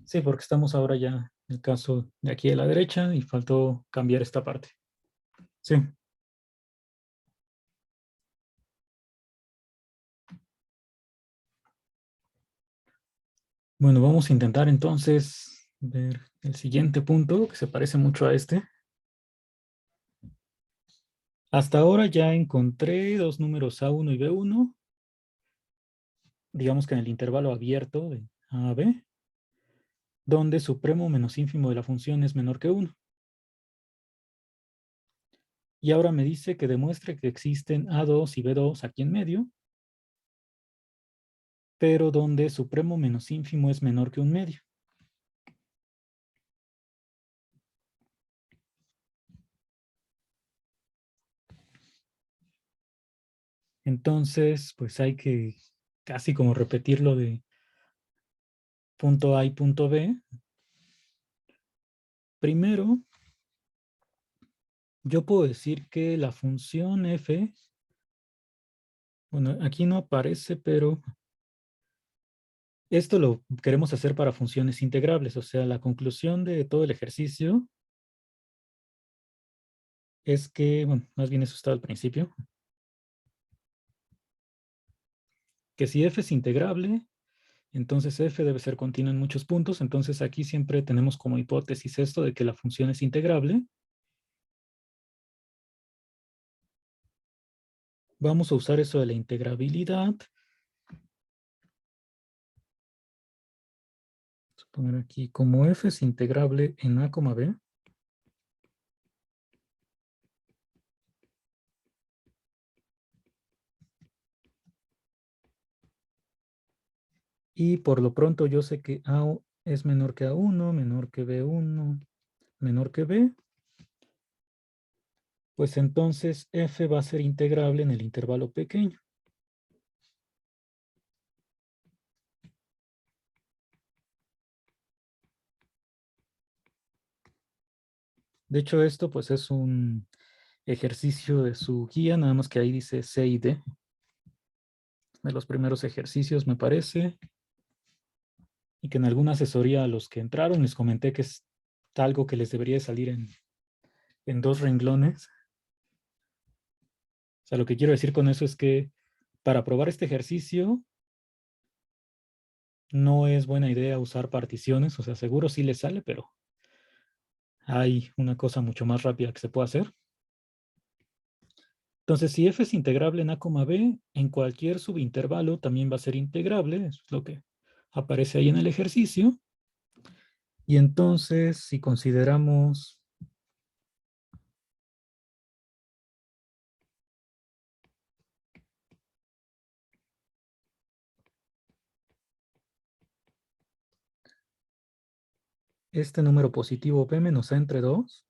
Sí, porque estamos ahora ya en el caso de aquí a la derecha y faltó cambiar esta parte. Sí. Bueno, vamos a intentar entonces ver el siguiente punto que se parece mucho a este. Hasta ahora ya encontré dos números A1 y B1, digamos que en el intervalo abierto de A a B, donde supremo menos ínfimo de la función es menor que 1. Y ahora me dice que demuestre que existen A2 y B2 aquí en medio, pero donde supremo menos ínfimo es menor que 1/2. Entonces, pues hay que casi como repetirlo de punto A y punto B. Primero, yo puedo decir que la función f, bueno, aquí no aparece, pero esto lo queremos hacer para funciones integrables. O sea, la conclusión de todo el ejercicio es que, bueno, más bien eso estaba al principio, que si f es integrable, entonces f debe ser continua en muchos puntos. Entonces aquí siempre tenemos como hipótesis esto de que la función es integrable. Vamos a usar eso de la integrabilidad. Vamos a poner aquí como f es integrable en a, b. Y por lo pronto yo sé que a es menor que a1, menor que b1, menor que b. Pues entonces f va a ser integrable en el intervalo pequeño. De hecho, esto pues es un ejercicio de su guía, nada más que ahí dice C y D. De los primeros ejercicios, me parece. y que en alguna asesoría a los que entraron les comenté que es algo que les debería de salir en 2 renglones. O sea, lo que quiero decir con eso es que para probar este ejercicio no es buena idea usar particiones. O sea, seguro sí les sale, pero hay una cosa mucho más rápida que se puede hacer. Entonces, si f es integrable en a, b, en cualquier subintervalo también va a ser integrable. Eso es lo que aparece ahí en el ejercicio. Y entonces, si consideramos este número positivo p menos a entre 2,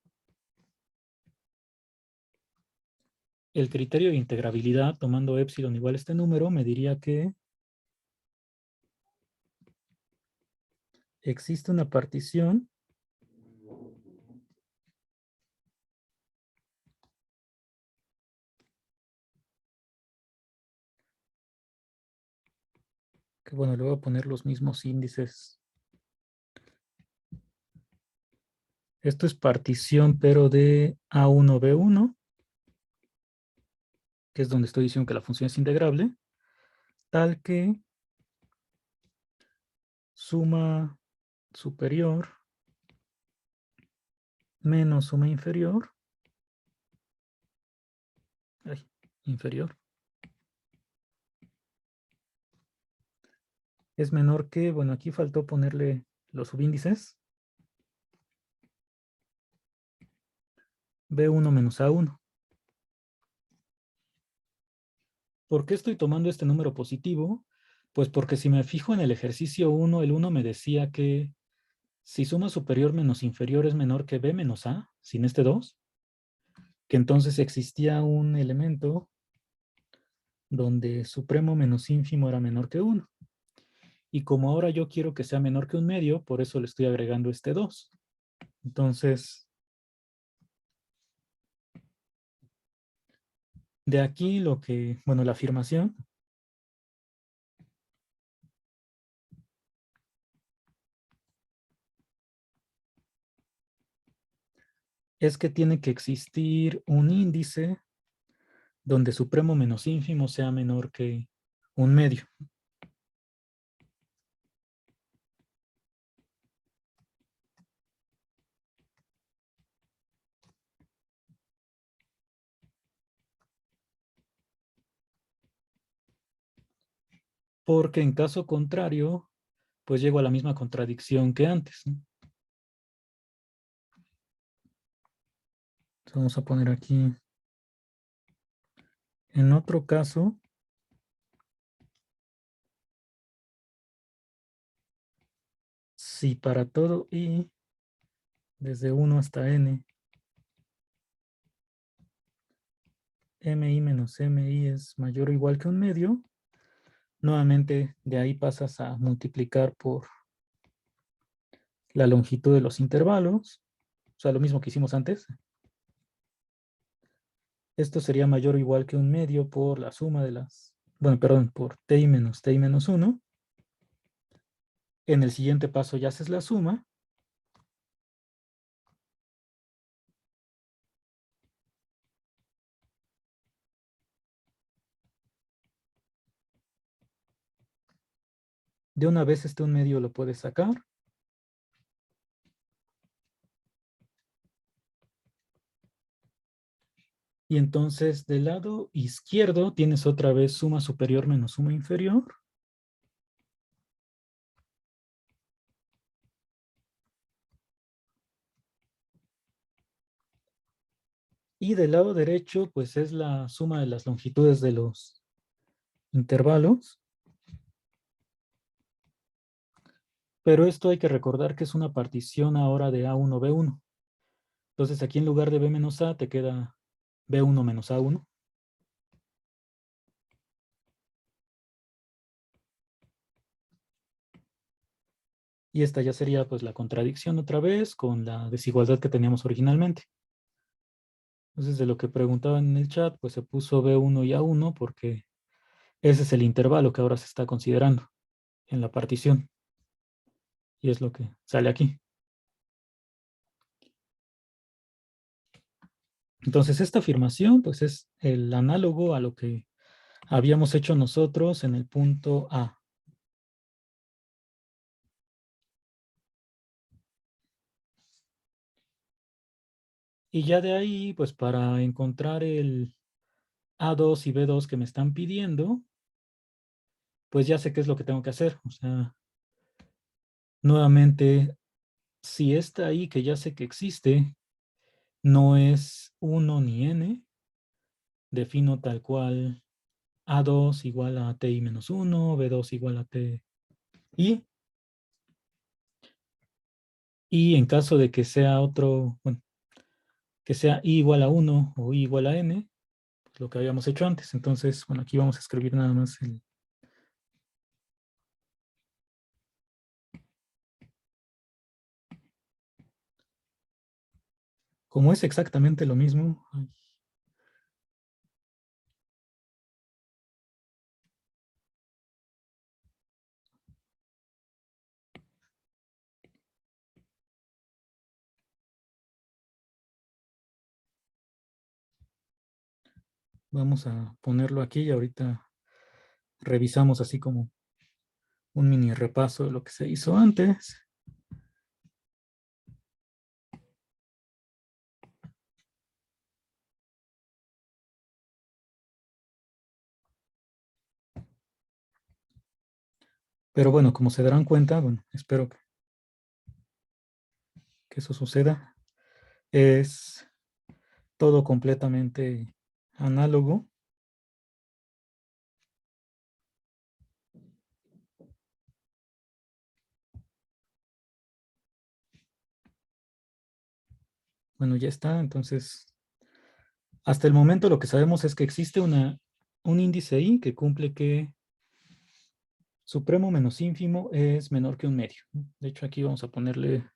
el criterio de integrabilidad, tomando epsilon igual a este número, me diría que existe una partición que, bueno, le voy a poner los mismos índices. Esto es partición, pero de A1, B1, que es donde estoy diciendo que la función es integrable, tal que suma superior menos suma inferior, inferior, es menor que, bueno, aquí faltó ponerle los subíndices, B1 menos A1. ¿Por qué estoy tomando este número positivo? Pues porque si me fijo en el ejercicio 1, el 1 me decía que si suma superior menos inferior es menor que B menos A, sin este 2, que entonces existía un elemento donde supremo menos ínfimo era menor que 1. Y como ahora yo quiero que sea menor que un medio, por eso le estoy agregando este 2. Entonces, de aquí lo que, bueno, la afirmación es que tiene que existir un índice donde supremo menos ínfimo sea menor que un medio. Porque en caso contrario, pues llego a la misma contradicción que antes, ¿no? Entonces vamos a poner aquí, en otro caso, si para todo i, desde 1 hasta n, mi menos mi es mayor o igual que un medio, nuevamente de ahí pasas a multiplicar por la longitud de los intervalos, o sea, lo mismo que hicimos antes. Esto sería mayor o igual que un medio por la suma de las, bueno, perdón, por ti menos 1. En el siguiente paso ya haces la suma. De una vez un medio lo puedes sacar. Y entonces del lado izquierdo tienes otra vez suma superior menos suma inferior. Y del lado derecho pues es la suma de las longitudes de los intervalos. Pero esto hay que recordar que es una partición ahora de A1, B1. Entonces aquí en lugar de B menos A te queda B1 menos A1. Y esta ya sería pues la contradicción otra vez con la desigualdad que teníamos originalmente. Entonces de lo que preguntaban en el chat pues se puso B1 y A1 porque ese es el intervalo que ahora se está considerando en la partición. Y es lo que sale aquí. Entonces, esta afirmación pues es el análogo a lo que habíamos hecho nosotros en el punto A. Y ya de ahí, pues para encontrar el A2 y B2 que me están pidiendo, pues ya sé qué es lo que tengo que hacer. O sea, nuevamente, si esta ahí que ya sé que existe, no es 1 ni n, defino tal cual A2 igual a TI menos 1, B2 igual a TI. Y en caso de que sea otro, bueno, que sea I igual a 1 o I igual a n, pues lo que habíamos hecho antes. Entonces, bueno, aquí vamos a escribir nada más el... Como es exactamente lo mismo, ay, vamos a ponerlo aquí y ahorita revisamos así como un mini repaso de lo que se hizo antes. Pero bueno, como se darán cuenta, bueno, espero que eso suceda. Es todo completamente análogo. Bueno, ya está. Entonces, hasta el momento lo que sabemos es que existe un índice I que cumple que supremo menos ínfimo es menor que un medio. De hecho, aquí vamos a ponerle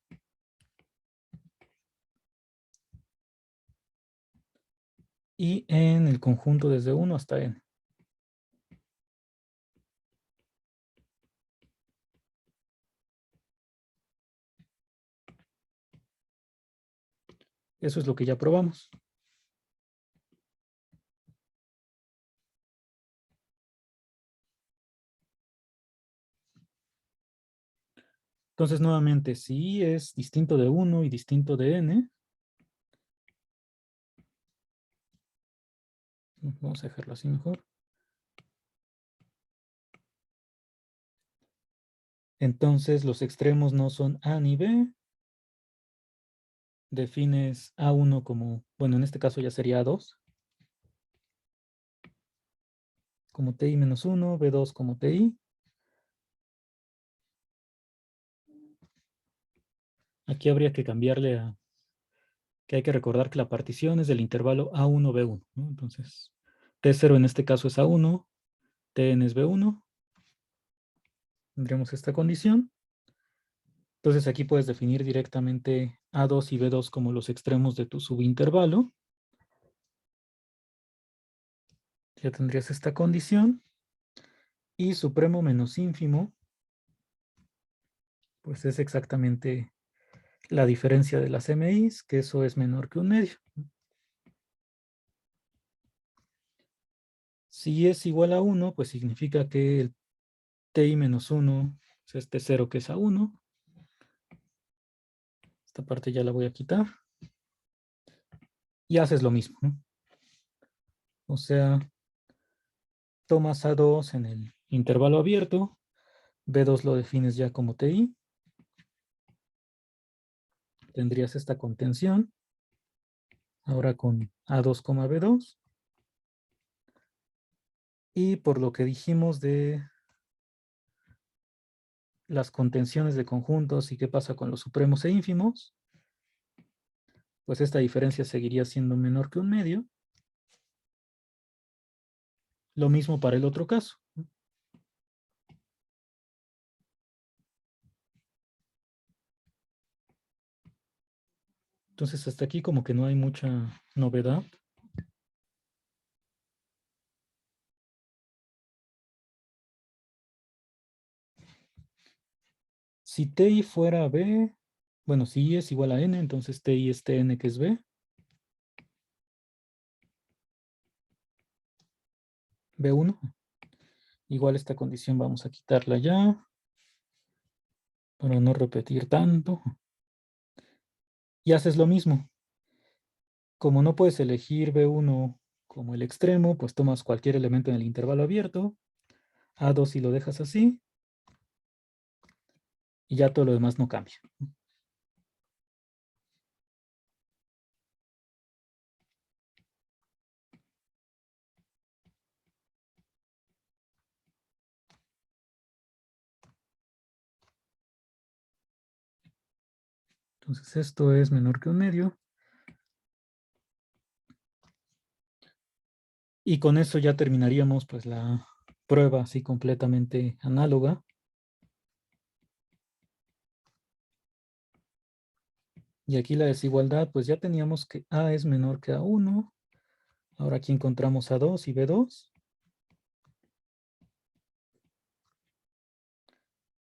I en el conjunto desde 1 hasta n. Eso es lo que ya probamos. Entonces, nuevamente, si I es distinto de 1 y distinto de n, vamos a dejarlo así mejor. Entonces, los extremos no son A ni B. Defines A1 como, bueno, en este caso ya sería A2. Como TI menos 1, B2 como TI. Aquí habría que cambiarle a, que hay que recordar que la partición es del intervalo A1, B1, ¿no? Entonces, T0 en este caso es A1, Tn es B1. Tendríamos esta condición. Entonces aquí puedes definir directamente A2 y B2 como los extremos de tu subintervalo. Ya tendrías esta condición. Y supremo menos ínfimo, pues es exactamente la diferencia de las MIs, que eso es menor que un medio. Si es igual a 1, pues significa que el TI menos 1 es este 0 que es A1. Esta parte ya la voy a quitar. Y haces lo mismo, ¿no? O sea, tomas A2 en el intervalo abierto, B2 lo defines ya como TI. Tendrías esta contención, ahora con A2, B2. Y por lo que dijimos de las contenciones de conjuntos y qué pasa con los supremos e ínfimos, pues esta diferencia seguiría siendo menor que un medio. Lo mismo para el otro caso. Entonces hasta aquí como que no hay mucha novedad. Si TI fuera B, bueno, si I es igual a N, entonces TI es TN que es B. B1. Igual esta condición vamos a quitarla ya, para no repetir tanto. Y haces lo mismo. Como no puedes elegir B1 como el extremo, pues tomas cualquier elemento en el intervalo abierto. A2 y lo dejas así. Y ya todo lo demás no cambia. Entonces esto es menor que un medio. Y con eso ya terminaríamos pues la prueba así completamente análoga. Y aquí la desigualdad, pues ya teníamos que A es menor que A1. Ahora aquí encontramos A2 y B2.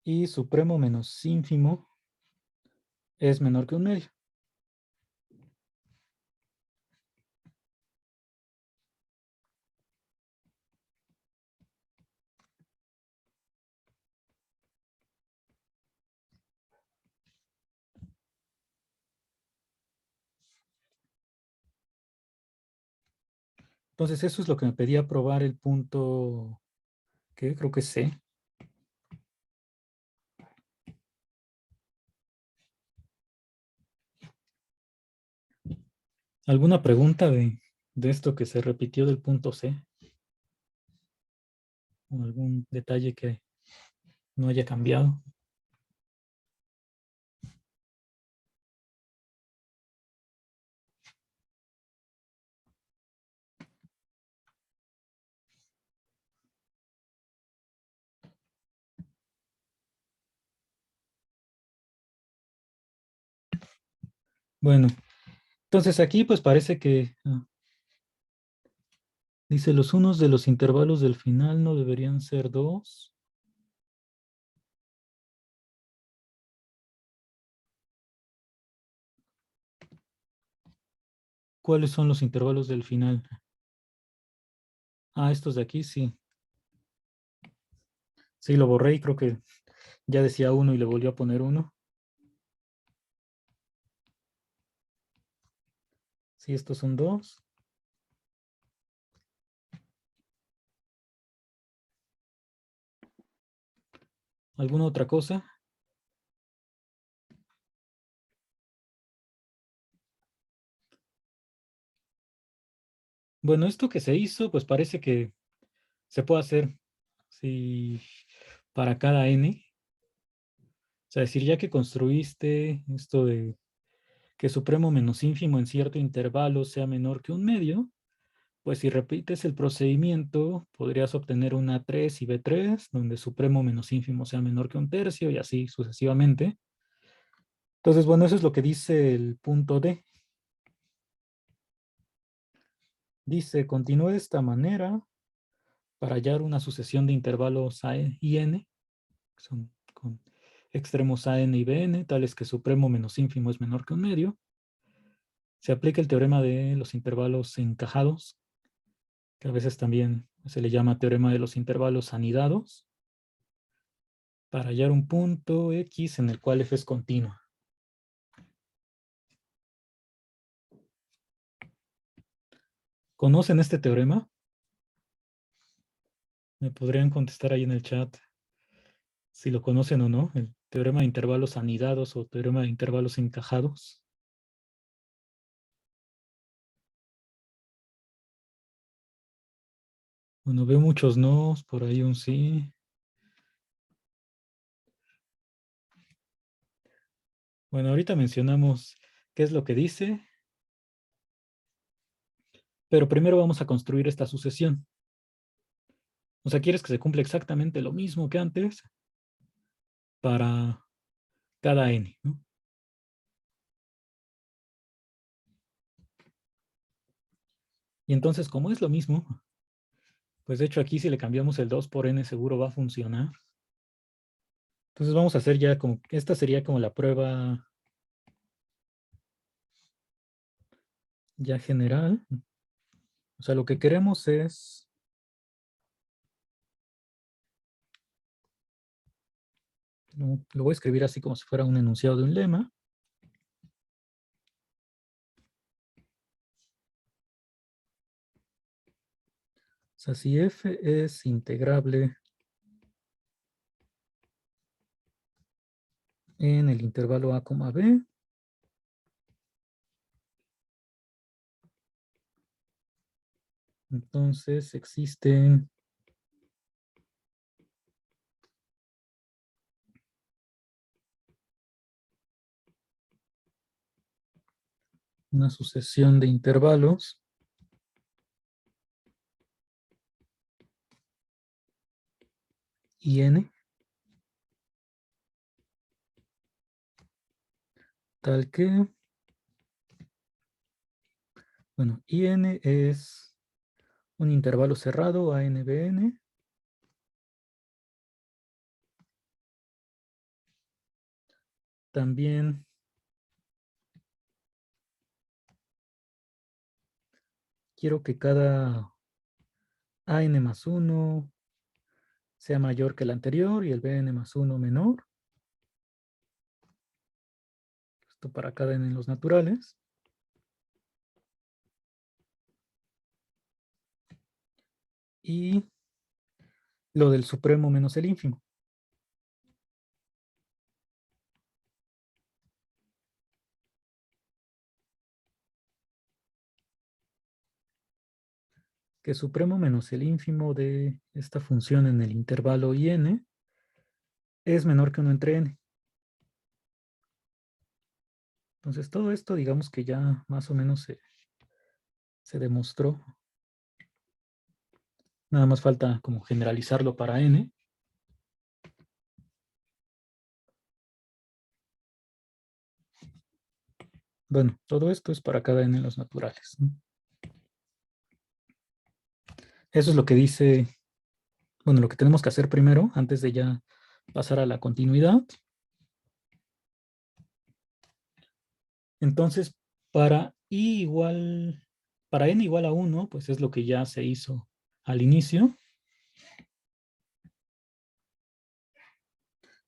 Y supremo menos ínfimo es menor que un medio. Entonces eso es lo que me pedía probar el punto, que creo que es C. ¿Alguna pregunta de esto que se repitió del punto C? ¿O algún detalle que no haya cambiado? Bueno, entonces aquí pues parece que dice los unos de los intervalos del final no deberían ser 2. ¿Cuáles son los intervalos del final? Ah, estos de aquí, sí. Sí, lo borré y creo que ya decía 1 y le volvió a poner 1. Sí, estos son 2. ¿Alguna otra cosa? Bueno, esto que se hizo, pues parece que se puede hacer sí, para cada n. O sea, decir, ya que construiste esto de que supremo menos ínfimo en cierto intervalo sea menor que un medio, pues si repites el procedimiento, podrías obtener una A3 y B3, donde supremo menos ínfimo sea menor que un tercio y así sucesivamente. Entonces, bueno, eso es lo que dice el punto D. Dice, continúe de esta manera para hallar una sucesión de intervalos A y N, que son con extremos AN y BN, tales que supremo menos ínfimo es menor que un medio. Se aplica el teorema de los intervalos encajados, que a veces también se le llama teorema de los intervalos anidados, para hallar un punto X en el cual F es continua. ¿Conocen este teorema? Me podrían contestar ahí en el chat si lo conocen o no, el teorema de intervalos anidados o teorema de intervalos encajados. Bueno, veo muchos no, por ahí un sí. Bueno, ahorita mencionamos qué es lo que dice, pero primero vamos a construir esta sucesión. O sea, quieres que se cumpla exactamente lo mismo que antes para cada n, ¿no? Y entonces, como es lo mismo, pues de hecho aquí si le cambiamos el 2 por n seguro va a funcionar. Entonces vamos a hacer ya como, esta sería como la prueba ya general. O sea, lo que queremos es lo voy a escribir así como si fuera un enunciado de un lema. O sea, si f es integrable en el intervalo a, b, entonces existen una sucesión de intervalos IN, tal que, bueno, IN es un intervalo cerrado, ANBN, también quiero que cada AN más 1 sea mayor que el anterior y el BN más 1 menor. Esto para cada n en los naturales. Y lo del supremo menos el ínfimo. Que supremo menos el ínfimo de esta función en el intervalo IN es menor que 1 entre n. Entonces todo esto digamos que ya más o menos se demostró. Nada más falta como generalizarlo para n. Bueno, todo esto es para cada n en los naturales, ¿no? Eso es lo que dice, bueno, lo que tenemos que hacer primero antes de ya pasar a la continuidad. Entonces, para para n igual a 1, pues es lo que ya se hizo al inicio.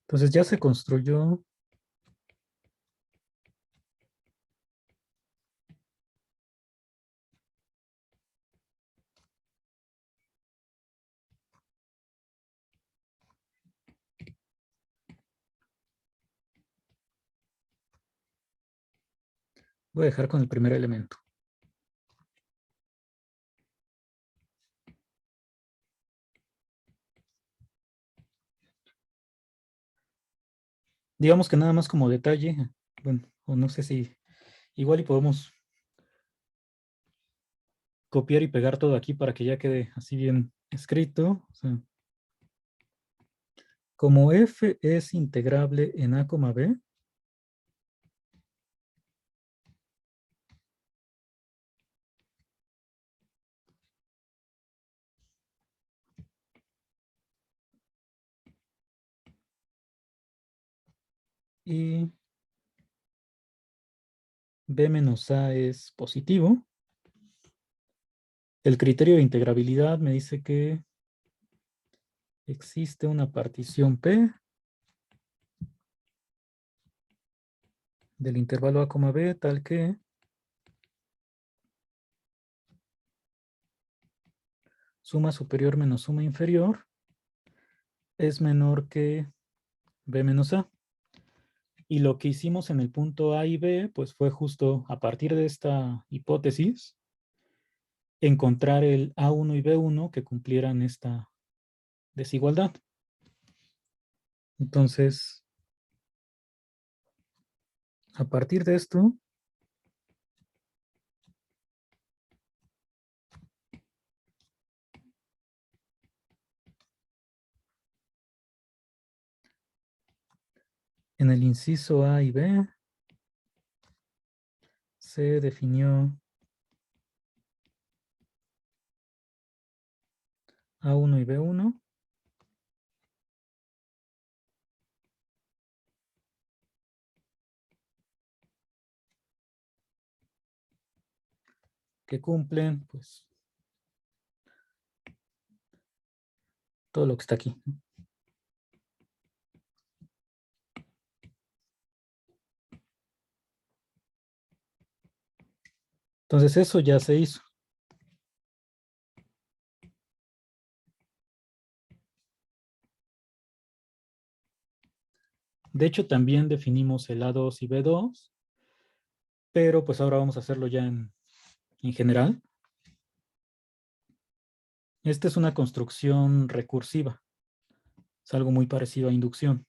Entonces ya se construyó voy a dejar con el primer elemento. Digamos que nada más como detalle, bueno, o no sé si igual y podemos copiar y pegar todo aquí para que ya quede así bien escrito. O sea, como f es integrable en a, b, y b menos a es positivo, el criterio de integrabilidad me dice que existe una partición P del intervalo a, b tal que suma superior menos suma inferior es menor que b menos a. Y lo que hicimos en el punto A y B, pues fue justo a partir de esta hipótesis, encontrar el A1 y B1 que cumplieran esta desigualdad. Entonces, a partir de esto, en el inciso A y B, se definió A1 y B1 que cumplen, pues, todo lo que está aquí. Entonces eso ya se hizo. De hecho, también definimos el A2 y B2, pero pues ahora vamos a hacerlo ya en general. Esta es una construcción recursiva. Es algo muy parecido a inducción.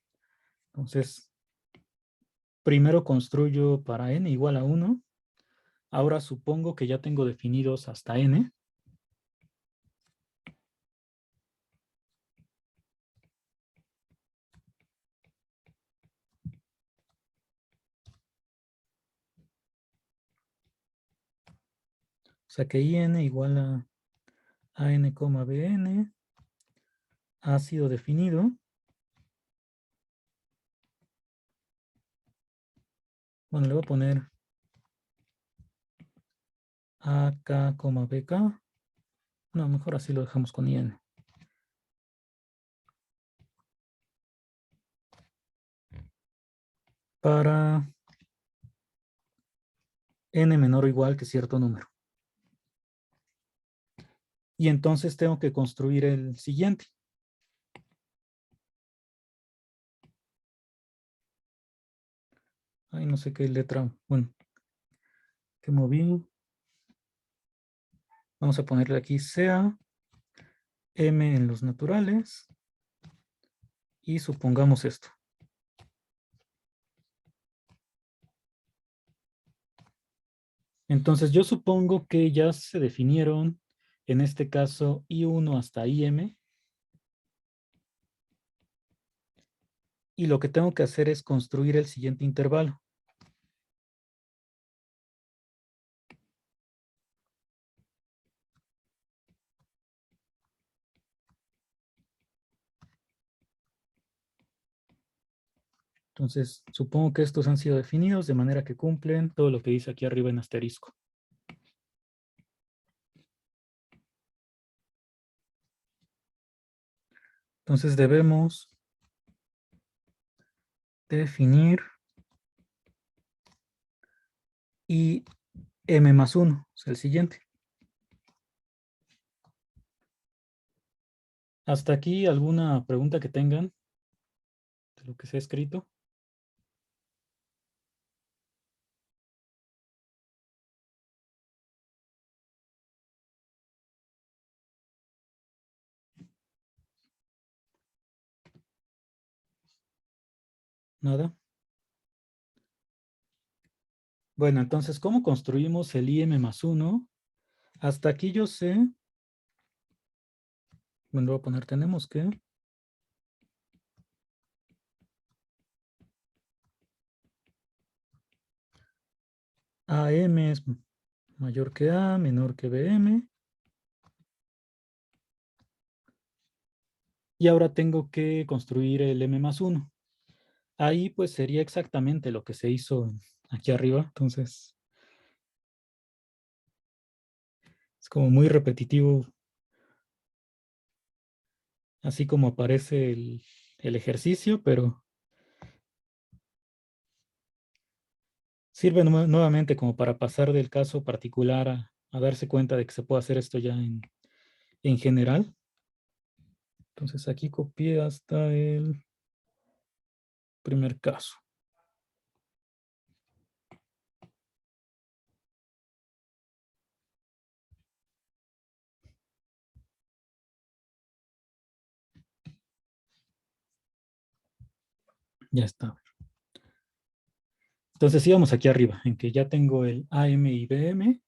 Entonces, primero construyo para n igual a 1. Ahora supongo que ya tengo definidos hasta n. O sea que in igual a n, bn ha sido definido. Bueno, le voy a poner AK, BK. No, mejor así lo dejamos con IN. Para n menor o igual que cierto número. Y entonces tengo que construir el siguiente. Ay, no sé qué letra. Bueno, que moví. Vamos a ponerle aquí sea m en los naturales. Y supongamos esto. Entonces yo supongo que ya se definieron, en este caso, I1 hasta IM. Y lo que tengo que hacer es construir el siguiente intervalo. Entonces, supongo que estos han sido definidos de manera que cumplen todo lo que dice aquí arriba en asterisco. Entonces debemos definir y m más 1 es el siguiente. ¿Hasta aquí alguna pregunta que tengan de lo que se ha escrito? ¿Nada? Bueno, entonces, ¿cómo construimos el IM más 1? Hasta aquí yo sé. Bueno, voy a poner, tenemos que. AM es mayor que A, menor que BM. Y ahora tengo que construir el M más 1. Ahí pues sería exactamente lo que se hizo aquí arriba. Entonces, es como muy repetitivo. Así como aparece el ejercicio, pero sirve nuevamente como para pasar del caso particular a darse cuenta de que se puede hacer esto ya en general. Entonces aquí copié hasta el primer caso. Ya está. Entonces íbamos aquí arriba, en que ya tengo el AM y BM.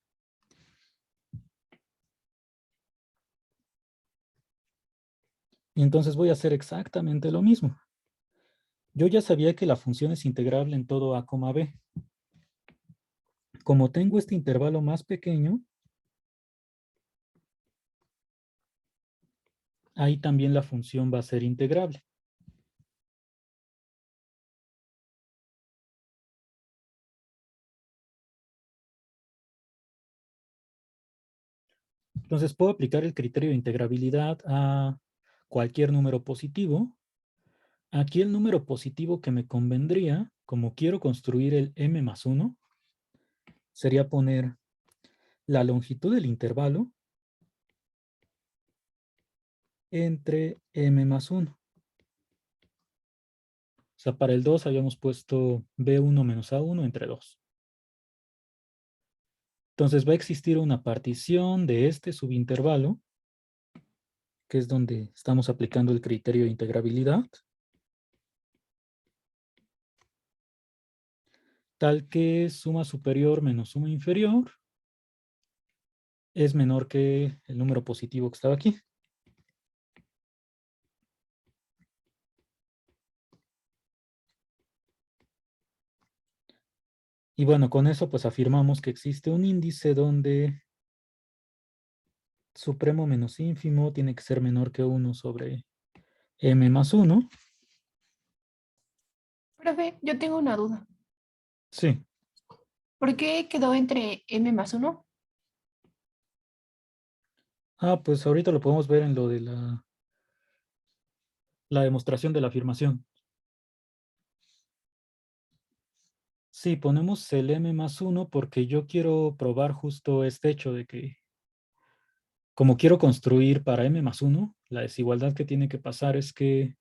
Y entonces voy a hacer exactamente lo mismo. Yo ya sabía que la función es integrable en todo A, B. Como tengo este intervalo más pequeño, ahí también la función va a ser integrable. Entonces puedo aplicar el criterio de integrabilidad a cualquier número positivo. Aquí el número positivo que me convendría, como quiero construir el m más 1, sería poner la longitud del intervalo entre m más 1. O sea, para el 2 habíamos puesto b1 menos a1 entre 2. Entonces va a existir una partición de este subintervalo, que es donde estamos aplicando el criterio de integrabilidad, tal que suma superior menos suma inferior es menor que el número positivo que estaba aquí. Y bueno, con eso pues afirmamos que existe un índice donde supremo menos ínfimo tiene que ser menor que 1 sobre m más 1. Profe, yo tengo una duda. Sí. ¿Por qué quedó entre m más 1? Ah, pues ahorita lo podemos ver en lo de la demostración de la afirmación. Sí, ponemos el m más 1 porque yo quiero probar justo este hecho de que, como quiero construir para m más 1, la desigualdad que tiene que pasar es que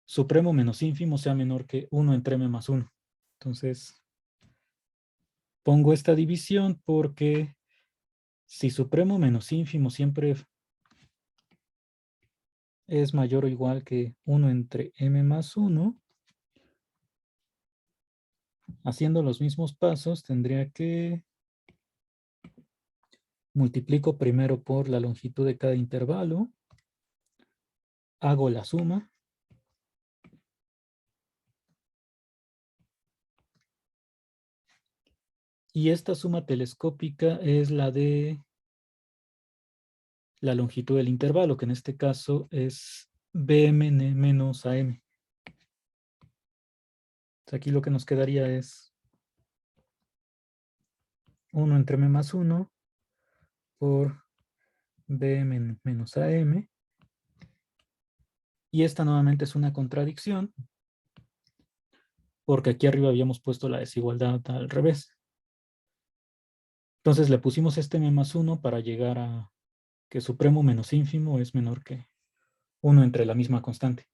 supremo menos ínfimo sea menor que 1 entre m más 1. Entonces, pongo esta división porque si supremo menos ínfimo siempre es mayor o igual que 1 entre m más 1, haciendo los mismos pasos tendría que multiplico primero por la longitud de cada intervalo, hago la suma, y esta suma telescópica es la de la longitud del intervalo, que en este caso es bm menos am. Aquí lo que nos quedaría es 1 entre m más 1 por bm menos am. Y esta nuevamente es una contradicción, porque aquí arriba habíamos puesto la desigualdad al revés. Entonces le pusimos este m más 1 para llegar a que supremo menos ínfimo es menor que 1 entre la misma constante.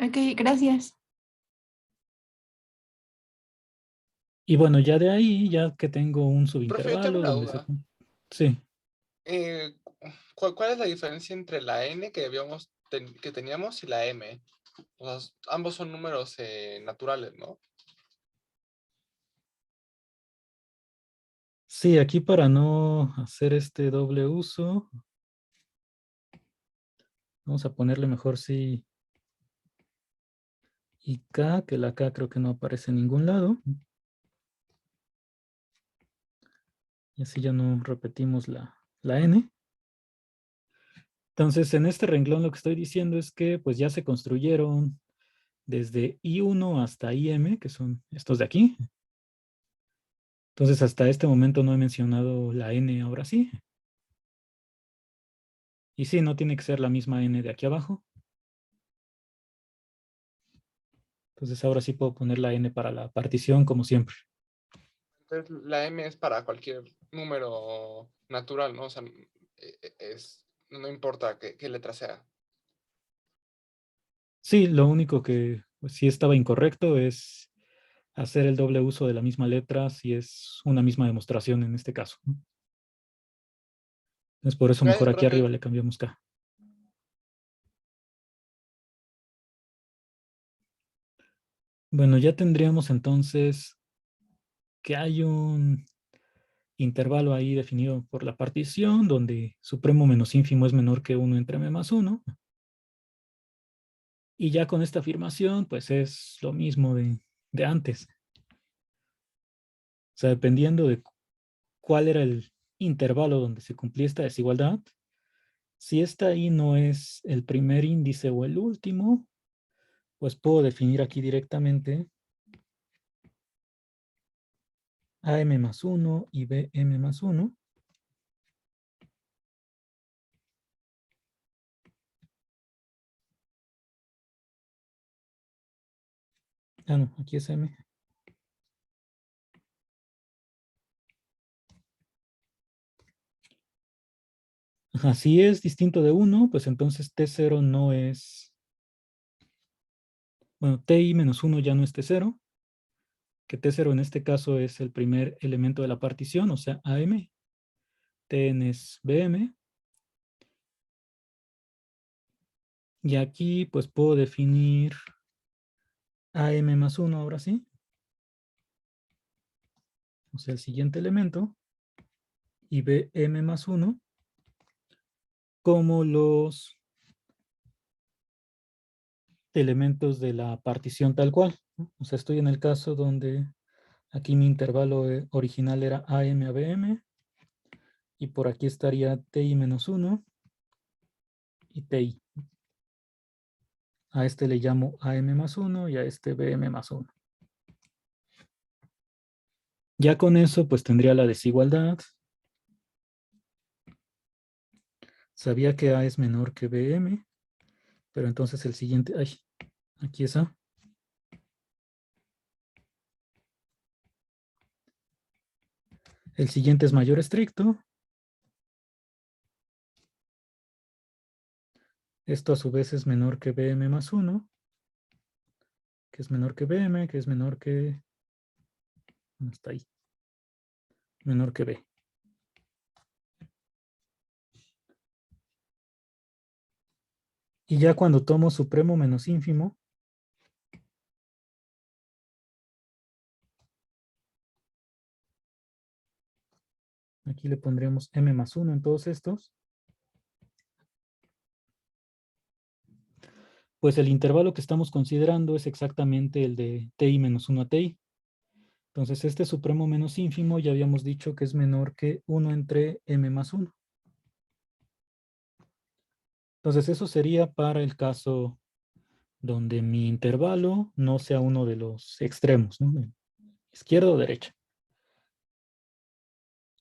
Ok, gracias. Y bueno, ya de ahí, ya que tengo un Profe, yo tengo subintervalo una donde duda. Sí. ¿Cuál es la diferencia entre la n que que teníamos y la m? O sea, ambos son números naturales, ¿no? Sí, aquí para no hacer este doble uso, vamos a ponerle mejor sí y k, que la k creo que no aparece en ningún lado. Y así ya no repetimos la n. Entonces, en este renglón lo que estoy diciendo es que pues ya se construyeron desde I1 hasta IM, que son estos de aquí. Entonces, hasta este momento no he mencionado la n, ahora sí. Y sí, no tiene que ser la misma n de aquí abajo. Entonces, ahora sí puedo poner la n para la partición como siempre. Entonces, la m es para cualquier número natural, ¿no? O sea, no importa qué letra sea. Sí, lo único que pues, sí estaba incorrecto es hacer el doble uso de la misma letra si es una misma demostración en este caso. Entonces, por eso mejor Gracias, aquí arriba profe. le cambiamos k. Bueno, ya tendríamos entonces que hay un intervalo ahí definido por la partición, donde supremo menos ínfimo es menor que 1 entre m más 1. Y ya con esta afirmación, pues es lo mismo de antes. O sea, dependiendo de cuál era el intervalo donde se cumplía esta desigualdad, Si esta I no es el primer índice o el último, pues puedo definir aquí directamente AM más 1 y BM más 1. Ah, no, aquí es M. Ajá, si es distinto de 1, pues entonces T0 no es... Bueno, TI menos 1 ya no es T0, que T0 en este caso es el primer elemento de la partición, o sea, AM. Tn es BM. Y aquí pues puedo definir AM más 1 ahora sí. O sea, el siguiente elemento. Y BM más 1 como los elementos de la partición tal cual, ¿no? O sea, estoy en el caso donde aquí mi intervalo original era AM a BM. Y por aquí estaría TI menos 1 y TI. A este le llamo AM más 1 y a este BM más 1. Ya con eso pues tendría la desigualdad. Sabía que A es menor que BM, pero entonces el siguiente, ay, aquí es A. El siguiente es mayor estricto. Esto a su vez es menor que BM más 1, que es menor que BM, que es menor que... ¿Dónde está ahí? Menor que B. Y ya cuando tomo supremo menos ínfimo, aquí le pondríamos M más 1 en todos estos. Pues el intervalo que estamos considerando es exactamente el de TI menos 1 a TI. Entonces este supremo menos ínfimo ya habíamos dicho que es menor que 1 entre M más 1. Entonces eso sería para el caso donde mi intervalo no sea uno de los extremos, ¿no? Izquierda o derecha.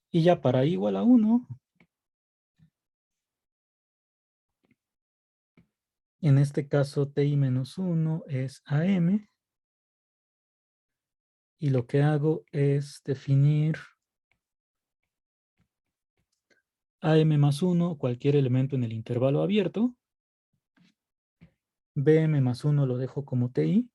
Y ya para I igual a 1, en este caso TI menos 1 es AM. Y lo que hago es definir AM más 1, cualquier elemento en el intervalo abierto. BM más 1 lo dejo como TI.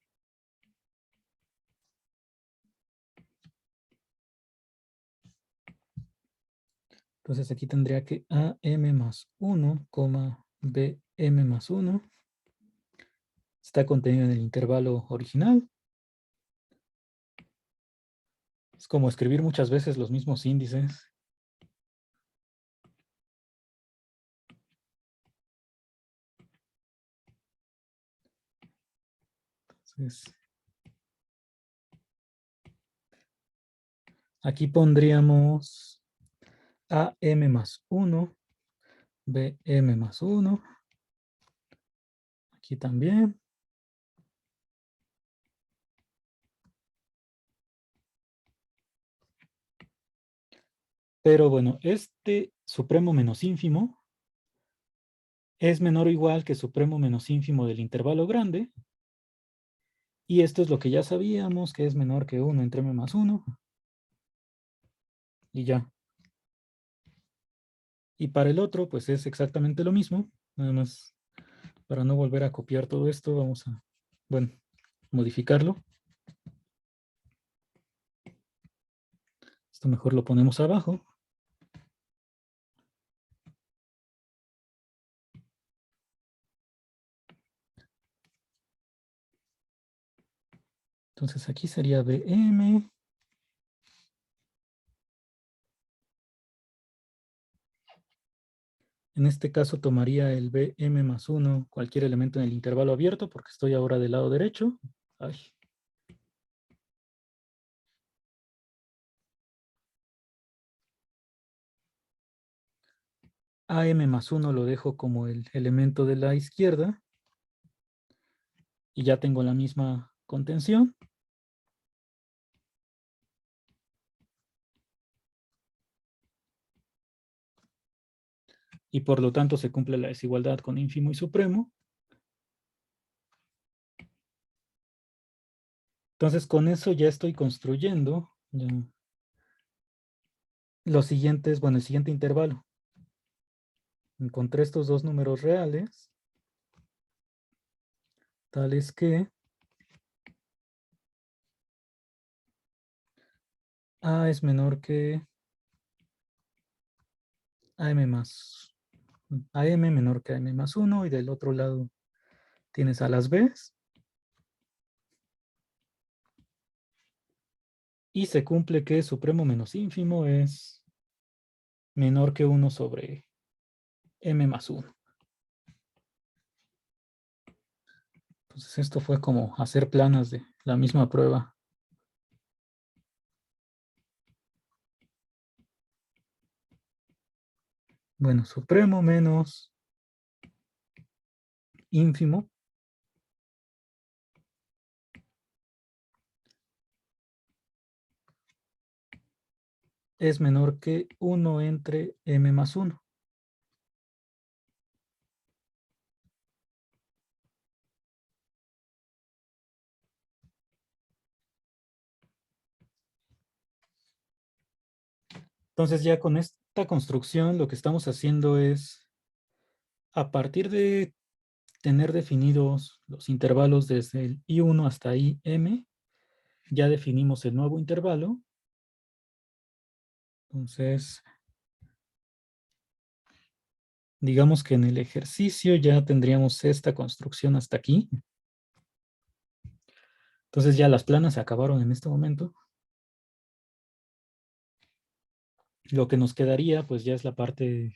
Entonces aquí tendría que AM más 1, BM más 1. Está contenido en el intervalo original. Es como escribir muchas veces los mismos índices. Entonces, aquí pondríamos AM más 1, BM más 1. Aquí también. Pero bueno, este supremo menos ínfimo es menor o igual que supremo menos ínfimo del intervalo grande. Y esto es lo que ya sabíamos, que es menor que 1 entre M más 1. Y ya. Y para el otro, pues es exactamente lo mismo. Nada más, para no volver a copiar todo esto, vamos a, bueno, modificarlo. Esto mejor lo ponemos abajo. Entonces aquí sería BM. En este caso tomaría el BM más 1, cualquier elemento en el intervalo abierto, porque estoy ahora del lado derecho. Ay. AM más 1 lo dejo como el elemento de la izquierda. Y ya tengo la misma contención. Y por lo tanto se cumple la desigualdad con ínfimo y supremo. Entonces con eso ya estoy construyendo los siguientes, bueno, el siguiente intervalo. Encontré estos dos números reales, tales que A es menor que AM más AM menor que AM más 1, y del otro lado tienes a las B's. Y se cumple que supremo menos ínfimo es menor que 1 sobre M más 1. Entonces esto fue como hacer planas de la misma prueba. Bueno, supremo menos ínfimo es menor que 1 entre M más 1. Entonces ya con esta construcción lo que estamos haciendo es, a partir de tener definidos los intervalos desde el I1 hasta IM, ya definimos el nuevo intervalo. Entonces, digamos que en el ejercicio ya tendríamos esta construcción hasta aquí. Entonces ya las planas se acabaron en este momento. Lo que nos quedaría pues ya es la parte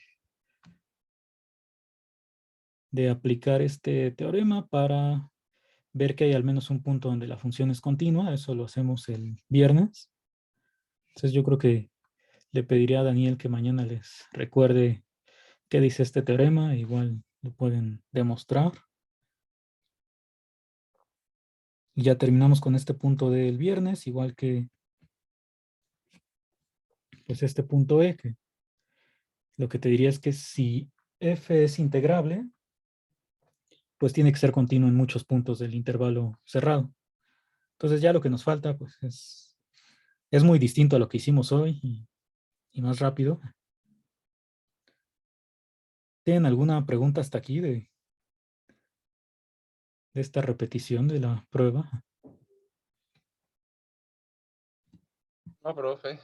de aplicar este teorema para ver que hay al menos un punto donde la función es continua. Eso lo hacemos el viernes. Entonces yo creo que le pediría a Daniel que mañana les recuerde qué dice este teorema. Igual lo pueden demostrar. Y ya terminamos con este punto del viernes, igual que pues este punto E, que lo que te diría es que si f es integrable, pues tiene que ser continuo en muchos puntos del intervalo cerrado. Entonces ya lo que nos falta pues es muy distinto a lo que hicimos hoy y más rápido. ¿Tienen alguna pregunta hasta aquí de esta repetición de la prueba? No, profe.